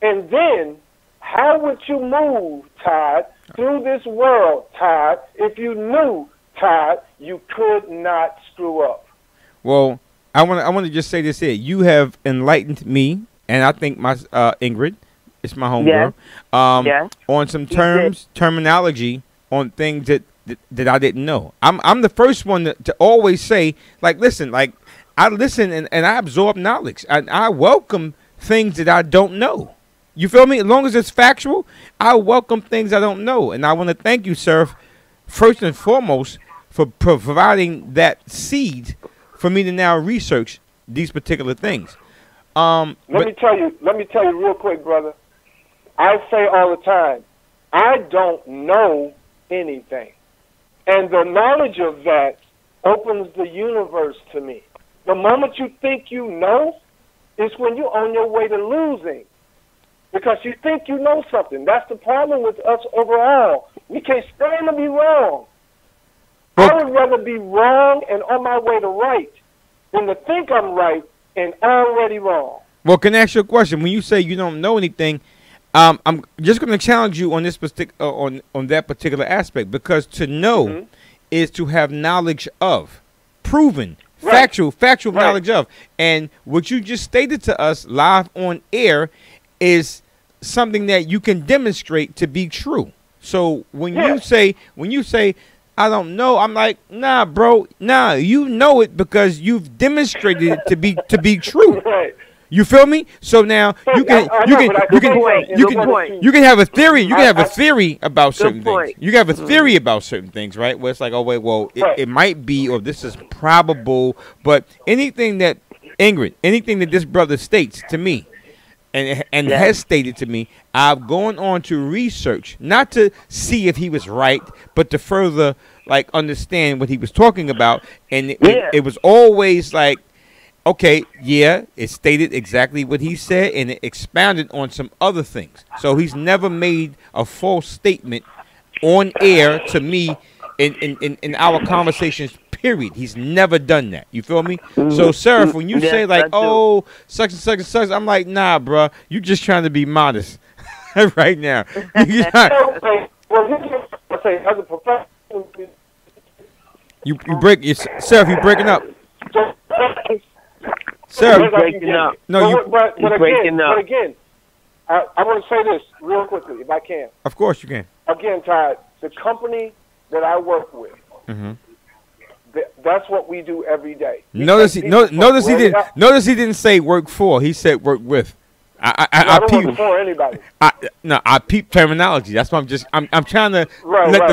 and then how would you move, Todd, through this world, Todd, if you knew, Todd, you could not screw up? Well, I want to just say this here. You have enlightened me, and I think my Ingrid, it's my homegirl, on some terminology on things that I didn't know. I'm the first one to always say, like, listen, like, I listen and I absorb knowledge. And I welcome things that I don't know. You feel me? As long as it's factual, I welcome things I don't know. And I want to thank you, sir, first and foremost, for providing that seed for me to now research these particular things. Let me tell you real quick, brother. I say all the time, I don't know anything. And the knowledge of that opens the universe to me. The moment you think you know is when you're on your way to losing. Because you think you know something. That's the problem with us overall. We can't stand to be wrong. I would rather be wrong and on my way to right than to think I'm right and already wrong. Well, can I ask you a question? When you say you don't know anything, I'm just going to challenge you on this on that particular aspect, because to know is to have knowledge of, proven, factual knowledge of, and what you just stated to us live on air is something that you can demonstrate to be true. So when you say I don't know, I'm like, nah, bro, nah, you know it because you've demonstrated it to be true. Right. You feel me? So now you can have a theory. You can have a theory about certain things. You can have a theory about certain things, right? Where it's like, oh wait, well, it might be, or this is probable. But anything that anything that this brother states to me, and has stated to me, I've gone on to research, not to see if he was right, but to further like understand what he was talking about. And it was always like, okay, it stated exactly what he said, and it expounded on some other things. So he's never made a false statement on air to me in our conversations, period. He's never done that. You feel me? So, Seraph, when you say like, oh, such and such and such, I'm like, nah, bruh, you just trying to be modest right now. As a professional, Seraph, you breaking up. Seraph, breaking up. No, but again, I want to say this real quickly, if I can. Of course you can. Again, Todd, the company that I work with, that's what we do every day. Notice he didn't say work for. He said work with. I don't work for anybody. I peep terminology. That's why I'm trying to let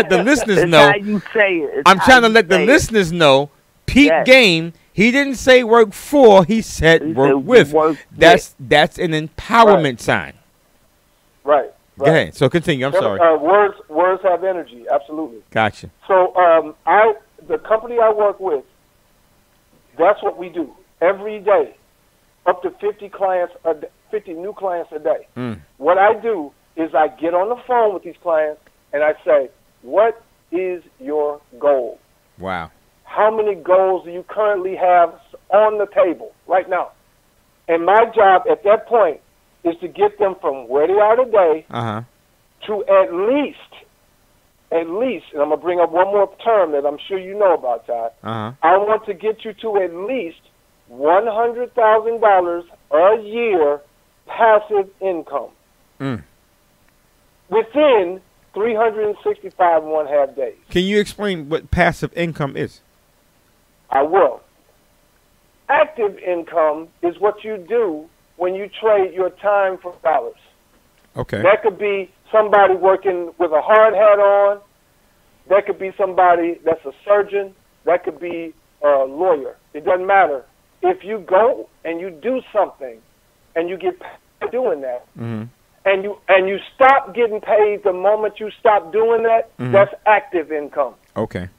the listeners know. How you say it. I'm trying to let the listeners know. Peep game. He didn't say work for. He said work with. That's an empowerment sign. Right. Go ahead. So continue. I'm sorry. Words have energy. Absolutely. Gotcha. So the company I work with, that's what we do every day. Up to 50 new clients a day. What I do is I get on the phone with these clients and I say, what is your goal? Wow. How many goals do you currently have on the table right now? And my job at that point is to get them from where they are today to at least, and I'm going to bring up one more term that I'm sure you know about, Todd. I want to get you to at least $100,000 a year passive income within 365 and one half days. Can you explain what passive income is? I will. Active income is what you do when you trade your time for dollars. Okay. That could be somebody working with a hard hat on. That could be somebody that's a surgeon. That could be a lawyer. It doesn't matter. If you go and you do something and you get paid doing that, and you stop getting paid the moment you stop doing that, that's active income. Okay.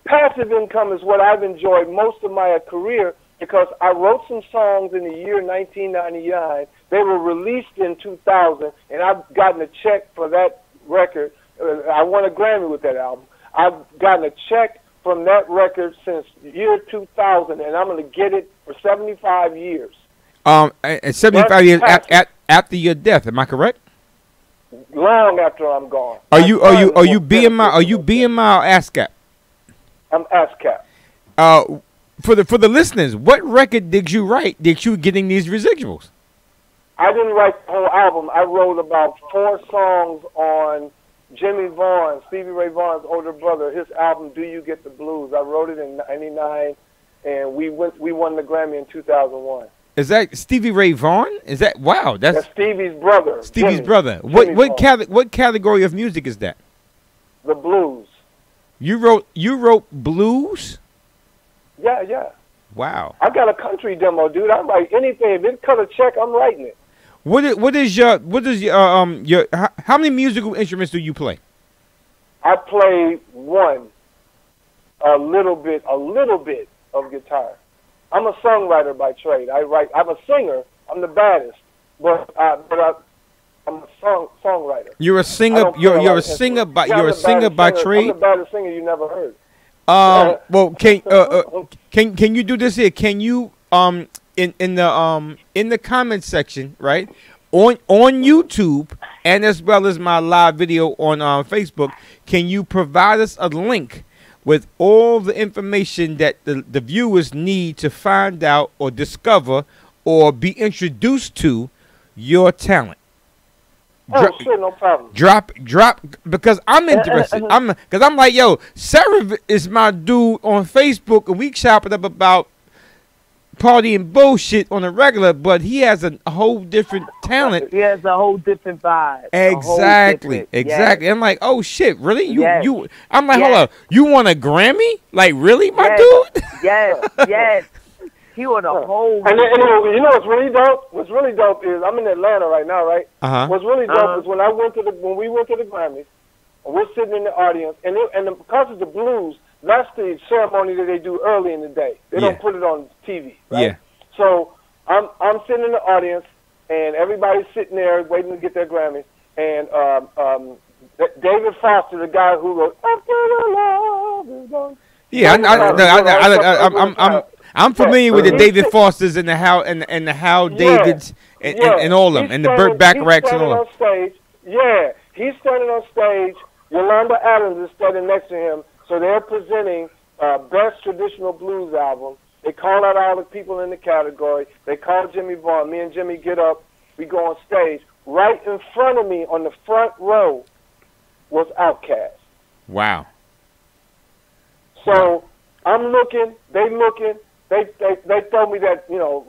Passive income is what I've enjoyed most of my career because I wrote some songs in the year 1999. They were released in 2000, and I've gotten a check for that record. I won a Grammy with that album. I've gotten a check from that record since year 2000, and I'm going to get it for 75 years. 75 years after your death, am I correct? Long after I'm gone. Are you BMI or ASCAP? I'm ASCAP. For the listeners, what record did you write that you were getting these residuals? I didn't write the whole album. I wrote about 4 songs on Jimmy Vaughn, Stevie Ray Vaughan's older brother, his album "Do You Get the Blues." I wrote it in '99, and we won the Grammy in 2001. Is that Stevie Ray Vaughan? Is that wow? That's Stevie's brother. Stevie's brother. What category of music is that? The blues. You wrote blues? Yeah. Wow. I got a country demo, dude. I write anything. If it cut a check, I'm writing it. What is your how many musical instruments do you play? I play one, a little bit of guitar. I'm a songwriter by trade. I'm a singer. I'm the baddest, but I'm a songwriter. You're a singer. You're a singer by trade. I'm the baddest singer you never heard. Well, can you do this here? Can you in the comment section, right? On YouTube and as well as my live video on Facebook, can you provide us a link with all the information that the viewers need to find out or discover or be introduced to your talent? Sure, no problem. Drop, because I'm interested. I'm like, yo, Sarah is my dude on Facebook, and we chop it up about party and bullshit on a regular, but he has a whole different talent. He has a whole different vibe. Exactly. Yes. I'm like, oh shit, really? Yes. You I'm like, hold Yes. up, you want a Grammy? Like, really, my Yes. dude? Yes. He want a whole. And you know what's really dope? What's really dope is I'm in Atlanta right now, right? Uh-huh. What's really dope is when we went to the Grammys, and we're sitting in the audience, and because of the blues, that's the ceremony that they do early in the day. They don't put it on TV, right? Yeah. So I'm sitting in the audience, and everybody's sitting there waiting to get their Grammys, and David Foster, the guy who wrote "After the Love Is Gone." Yeah, I'm familiar with the David Fosters and the Hal Davids and all of them, and the Burt Bacharachs and all of them. He's standing on stage. Yolanda Adams is standing next to him. So they're presenting Best Traditional Blues Album. They call out all the people in the category. They call Jimmy Vaughn. Me and Jimmy get up. We go on stage. Right in front of me on the front row was Outkast. Wow. So I'm looking. They looking. They told me that,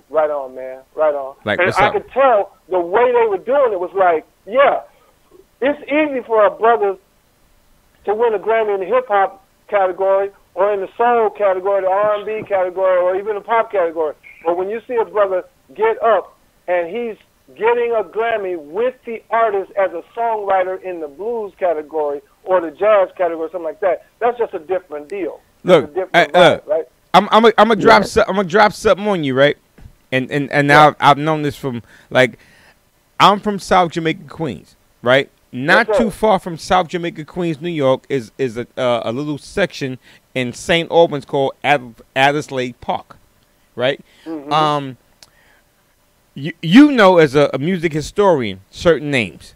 right on, man. Right on. Like, and what's I up? could tell the way they were doing it was like, yeah, it's easy for a brother to win a Grammy in the hip-hop category or in the soul category, the R&B category, or even the pop category. But when you see a brother get up and he's getting a Grammy with the artist as a songwriter in the blues category or the jazz category, something like that, that's just a different deal. Look, a different vibe, right? I'm gonna drop something on you, right? And now I've known this from, like, I'm from South Jamaica, Queens, right? Not too far from South Jamaica, Queens, New York is a little section in St. Albans called Adelaide Park, right? Mm-hmm. You know, as a music historian, certain names.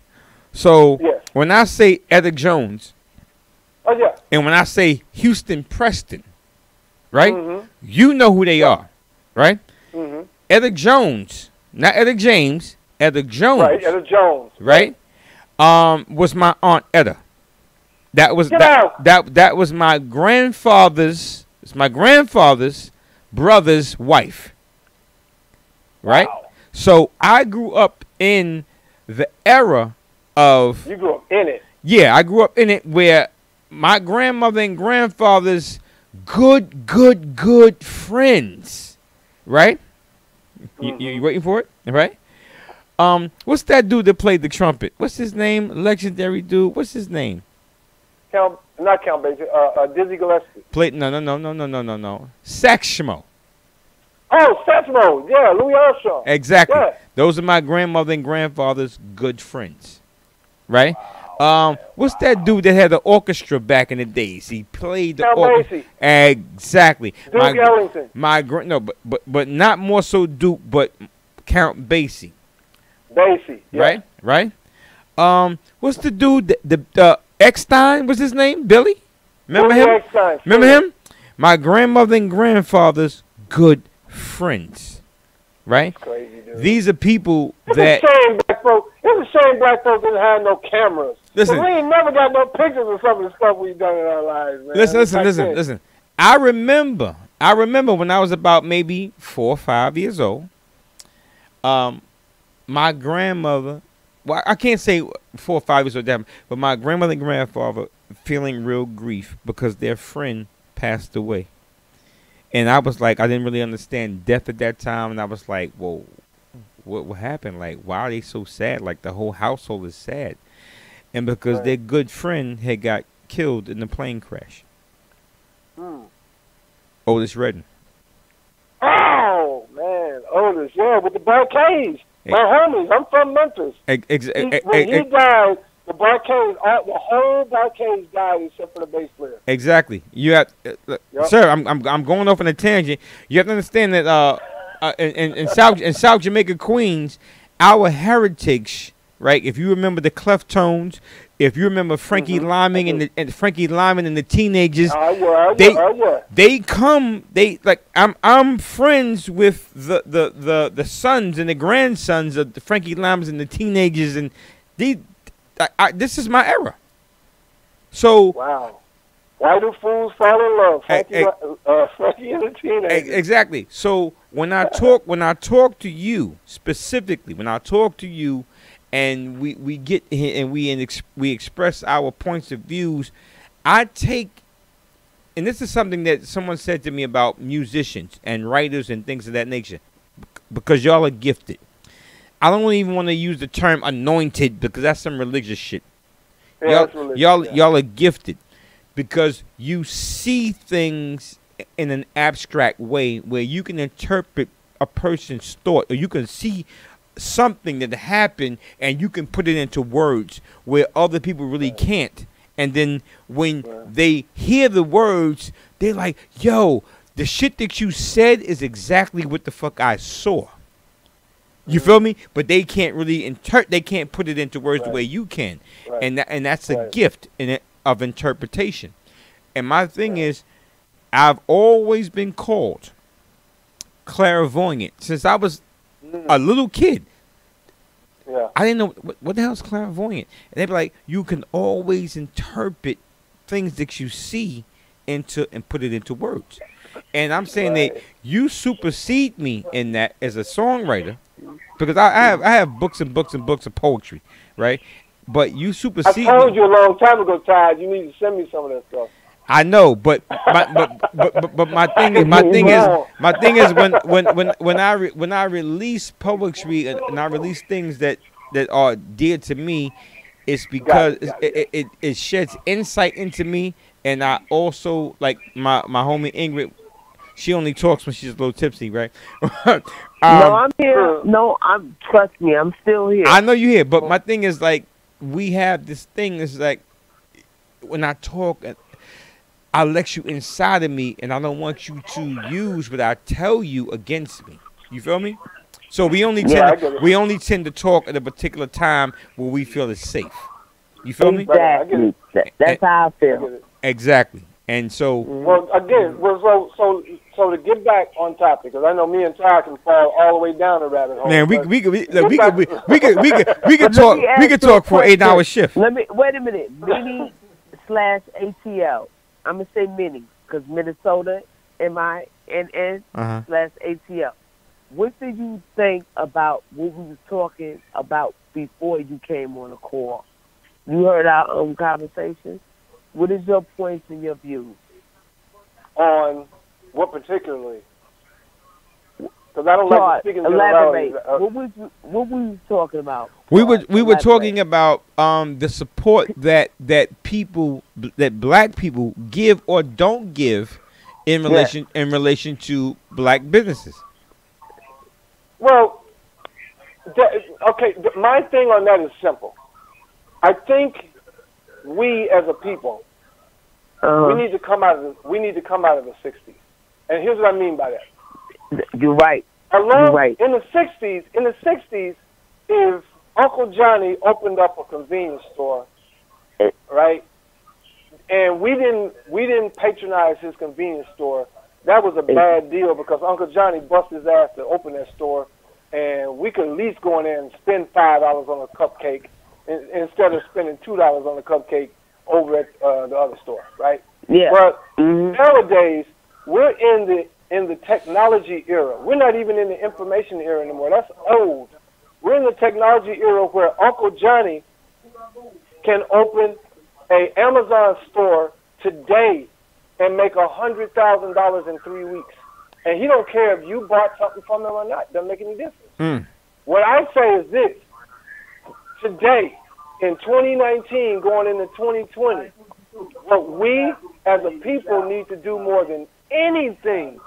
So when I say Etta Jones, and when I say Houston Preston, right? Mm-hmm. You know who they are, right? Mm-hmm. Etta Jones, not Etta James, Etta Jones. Right, Etta Jones. Right? Was my Aunt Etta. That was that was my grandfather's brother's wife. Right? Wow. So I grew up in the era of... You grew up in it. Yeah, I grew up in it where my grandmother and grandfather's good friends. Right? Mm-hmm. You waiting for it? Right? What's that dude that played the trumpet? What's his name? Legendary dude. What's his name? Not Count Basie. Dizzy Gillespie. Played no. Saxmo. Oh, Saxmo. Yeah, Louis Armstrong. Exactly. Yeah. Those are my grandmother and grandfather's good friends. Right? Wow. What's that dude that had the orchestra back in the days? He played the orchestra. Exactly. Duke Ellington. But not more so Duke, but Count Basie. Basie. Yeah. Right? What's the dude? The Eckstein was his name? Billy? Remember him? Eckstein. Remember him? My grandmother and grandfather's good friends. Right? That's crazy, dude. These are people It's that... a shame black folks didn't have no cameras. Listen. We ain't never got no pictures of some of the stuff we've done in our lives, man. Listen. I remember when I was about maybe 4 or 5 years old, my grandmother, well, I can't say 4 or 5 years old, but my grandmother and grandfather feeling real grief because their friend passed away. And I was like, I didn't really understand death at that time. And I was like, whoa, what happened? Like, why are they so sad? Like, the whole household is sad. And because their good friend had got killed in the plane crash. Otis Redding. Oh, man. Otis, yeah, with the Barcades. My homies, I'm from Memphis. When he died, the Barcades, the whole Barcades died except for the bass player. Exactly. You have, sir. I'm going off on a tangent. You have to understand that in South Jamaica, Queens, our heritage, right? If you remember the cleft tones, if you remember Frankie Lyman and Frankie Lyman and the Teenagers, I'm friends with the sons and the grandsons of the Frankie Lymans and the Teenagers, and this is my era. So wow. Why do fools fall in love? Frankie and the Teenagers. Exactly. So when I talk to you specifically, and we get here and we express our points of views, I take, and this is something that someone said to me about musicians and writers and things of that nature, because y'all are gifted. I don't even want to use the term anointed because that's some religious shit. Yeah, y'all are gifted because you see things in an abstract way where you can interpret a person's thought, or you can see something that happened and you can put it into words where other people really can't. And then when they hear the words, they're like, yo, the shit that you said is exactly what the fuck I saw. You feel me? But they can't really they can't put it into words the way you can. And that's a gift of interpretation. And my thing is, I've always been called clairvoyant since I was a little kid. Yeah. I didn't know what the hell is clairvoyant. And they'd be like, you can always interpret things that you see and put it into words. And I'm saying that you supersede me in that as a songwriter, because I have books and books and books of poetry, right? But you supersede. I told you a long time ago, Todd. You need to send me some of that stuff. I know, but my thing is when I release poetry and I release things that are dear to me, it's because it sheds insight into me, and I also, like my homie Ingrid, she only talks when she's a little tipsy, right? No, I'm here. No, trust me, I'm still here. I know you're here, but my thing is, like, we have this thing. It's like when I talk, I let you inside of me, and I don't want you to use what I tell you against me. You feel me? So we only tend to talk at a particular time where we feel it's safe. You feel me? Exactly. That's how I feel. Exactly. And so, so to get back on topic, because I know me and Ty can fall all the way down the rabbit hole. Man, we could talk for an 8-hour shift. Wait a minute. Mini/ATL. I'm gonna say Mini because Minnesota, MINN/ATL. What did you think about what we was talking about before you came on the call? You heard our conversation. What is your points and your views? On what particularly? Because I don't like speaking to elaborate. What were you talking about? We were talking about the support that black people give or don't give in relation to black businesses. Well, okay. My thing on that is simple. I think we as a people, we need to come out of the 60s, and here's what I mean by that. You're right. You're right. In the 60s, if Uncle Johnny opened up a convenience store, right, and we didn't patronize his convenience store, that was a bad deal because Uncle Johnny busted his ass to open that store, and we could at least go in there and spend $5 on a cupcake instead of spending $2 on a cupcake over at the other store, right? Yeah. But nowadays we're in the technology era. We're not even in the information era anymore. That's old. We're in the technology era where Uncle Johnny can open an Amazon store today and make $100,000 in 3 weeks. And he don't care if you bought something from him or not. Doesn't make any difference. What I say is this. Today, in 2019, going into 2020, what we as a people need to do more than anything,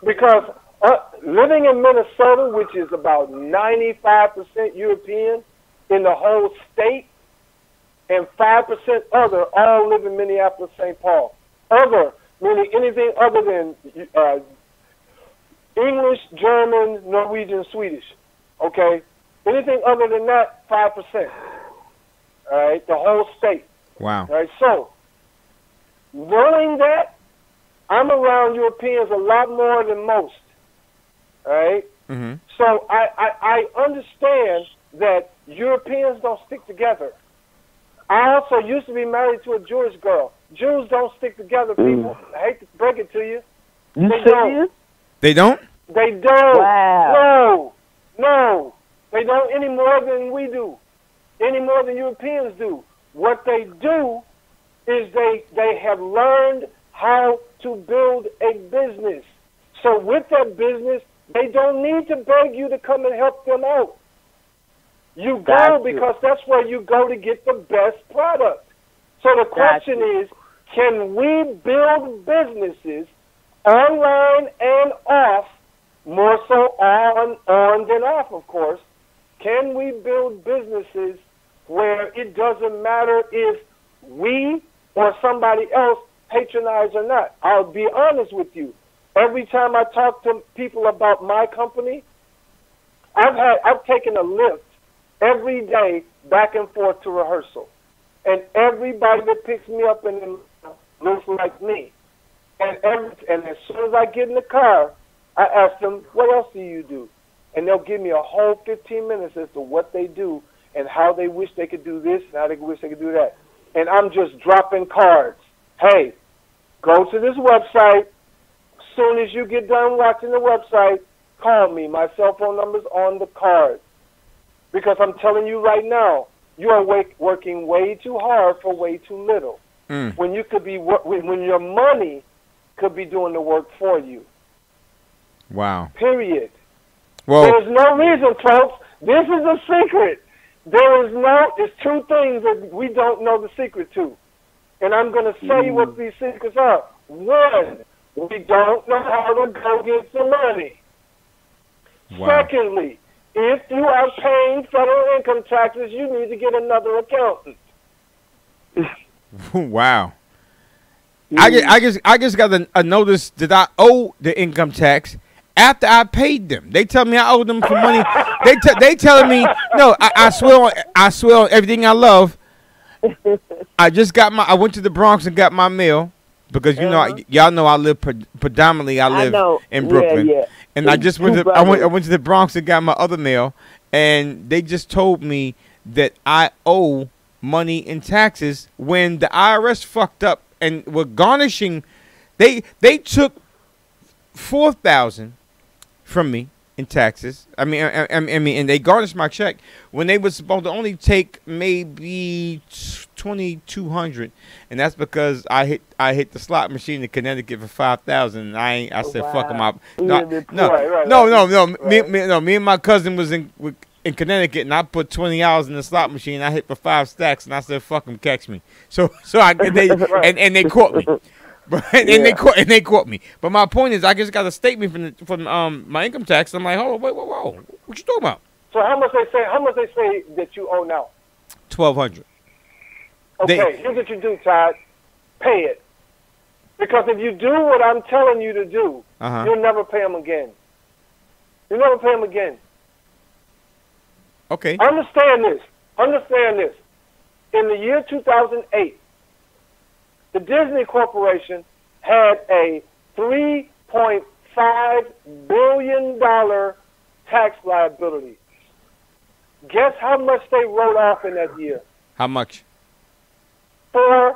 because living in Minnesota, which is about 95% European in the whole state, and 5% other, all live in Minneapolis, St. Paul. Other, meaning anything other than English, German, Norwegian, Swedish. Okay? Anything other than that, 5%. All right? The whole state. Wow. All right? So, knowing that, I'm around Europeans a lot more than most. All right? Mm-hmm. So I understand that Europeans don't stick together. I also used to be married to a Jewish girl. Jews don't stick together, people. I hate to break it to you. You They don't. They don't? They don't. Wow. No. They don't any more than we do. Any more than Europeans do. What they do is they have learned how to build a business. So with that business, they don't need to beg you to come and help them out. You go Gotcha. because that's where you go to get the best product. So the question Gotcha. is, can we build businesses online and off, more so on than off, of course? Can we build businesses where it doesn't matter if we or somebody else patronize or not? I'll be honest with you. Every time I talk to people about my company, I've taken a lift every day back and forth to rehearsal. And everybody that picks me up in looks like me. And as soon as I get in the car, I ask them, what else do you do? And they'll give me a whole 15 minutes as to what they do and how they wish they could do this and how they wish they could do that. And I'm just dropping cards. Hey, go to this website. As soon as you get done watching the website, call me. My cell phone number's on the card. Because I'm telling you right now, you are working way too hard for way too little. When you could be when your money could be doing the work for you. Wow. Period. Well, There's no reason, folks. This is a secret. There's two things that we don't know the secret to. And I'm going to say what these secrets are. One, we don't know how to go get some money. wow. Secondly, if you are paying federal income taxes, you need to get another accountant. Wow. I just got a notice that I owe the income tax after I paid them. They tell me I owe them for money. They telling me no. I swear on everything I love. I went to the Bronx and got my mail because y'all know I live predominantly. I live in Brooklyn, and I just went to the Bronx and got my other mail, and they just told me that I owe money in taxes when the IRS fucked up and were garnishing. They took $4,000 from me in taxes. I mean, and they garnished my check when they were supposed to only take maybe $2,200, and that's because I hit the slot machine in Connecticut for $5,000. I said fuck them up. No. Me and my cousin was in Connecticut, and I put $20 in the slot machine. I hit for 5 stacks, and I said, "Fuck them, catch me." So they caught me, and they caught me. But my point is, I just got a statement from my income tax. I'm like, "Oh, whoa, what you talking about?" So how much they say that you owe now? $1,200. Okay, here's what you do, Todd. Pay it, because if you do what I'm telling you to do, you'll never pay them again. You'll never pay them again. Okay. Understand this. In the year 2008, the Disney Corporation had a $3.5 billion tax liability. Guess how much they wrote off in that year? How much? $4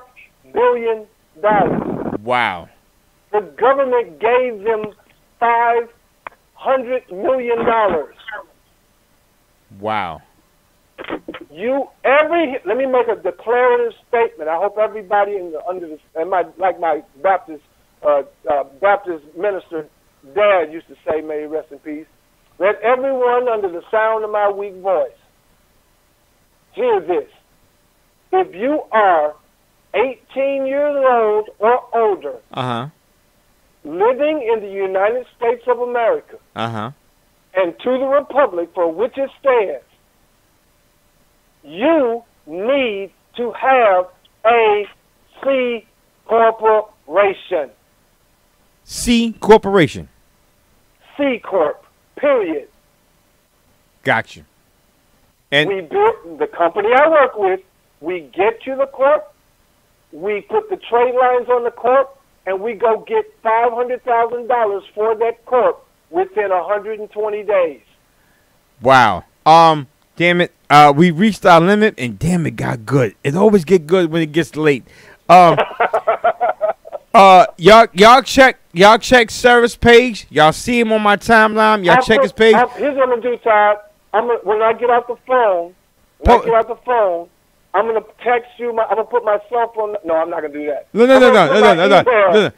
billion. Wow. The government gave them $500 million. Wow. Let me make a declarative statement. I hope everybody my Baptist minister dad used to say, may he rest in peace, let everyone under the sound of my weak voice hear this. If you are 18 years old or older, living in the United States of America, and to the republic for which it stands, you need to have a C corporation. C corporation. C Corp. Period. Got you. And We built the company I work with. We get you the corp. We put the trade lines on the corp, and we go get $500,000 for that corp within 120 days. wow. Damn it. We reached our limit, and damn it, got good. It always get good when it gets late. Y'all check Service page. Y'all see him on my timeline. Y'all check his page. Here's what I'm gonna do, Todd. When I get out the phone, I'm gonna text you. I'm gonna put my cell phone. No, I'm not gonna do that. No.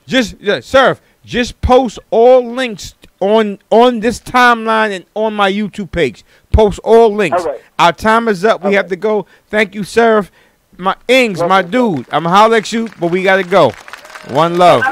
Just post all links on this timeline and on my YouTube page. Post all links. All right. Our time is up. We have to go. Thank you, Seraph. My Ings, my dude. I'm gonna holler at you, but we gotta go. One love.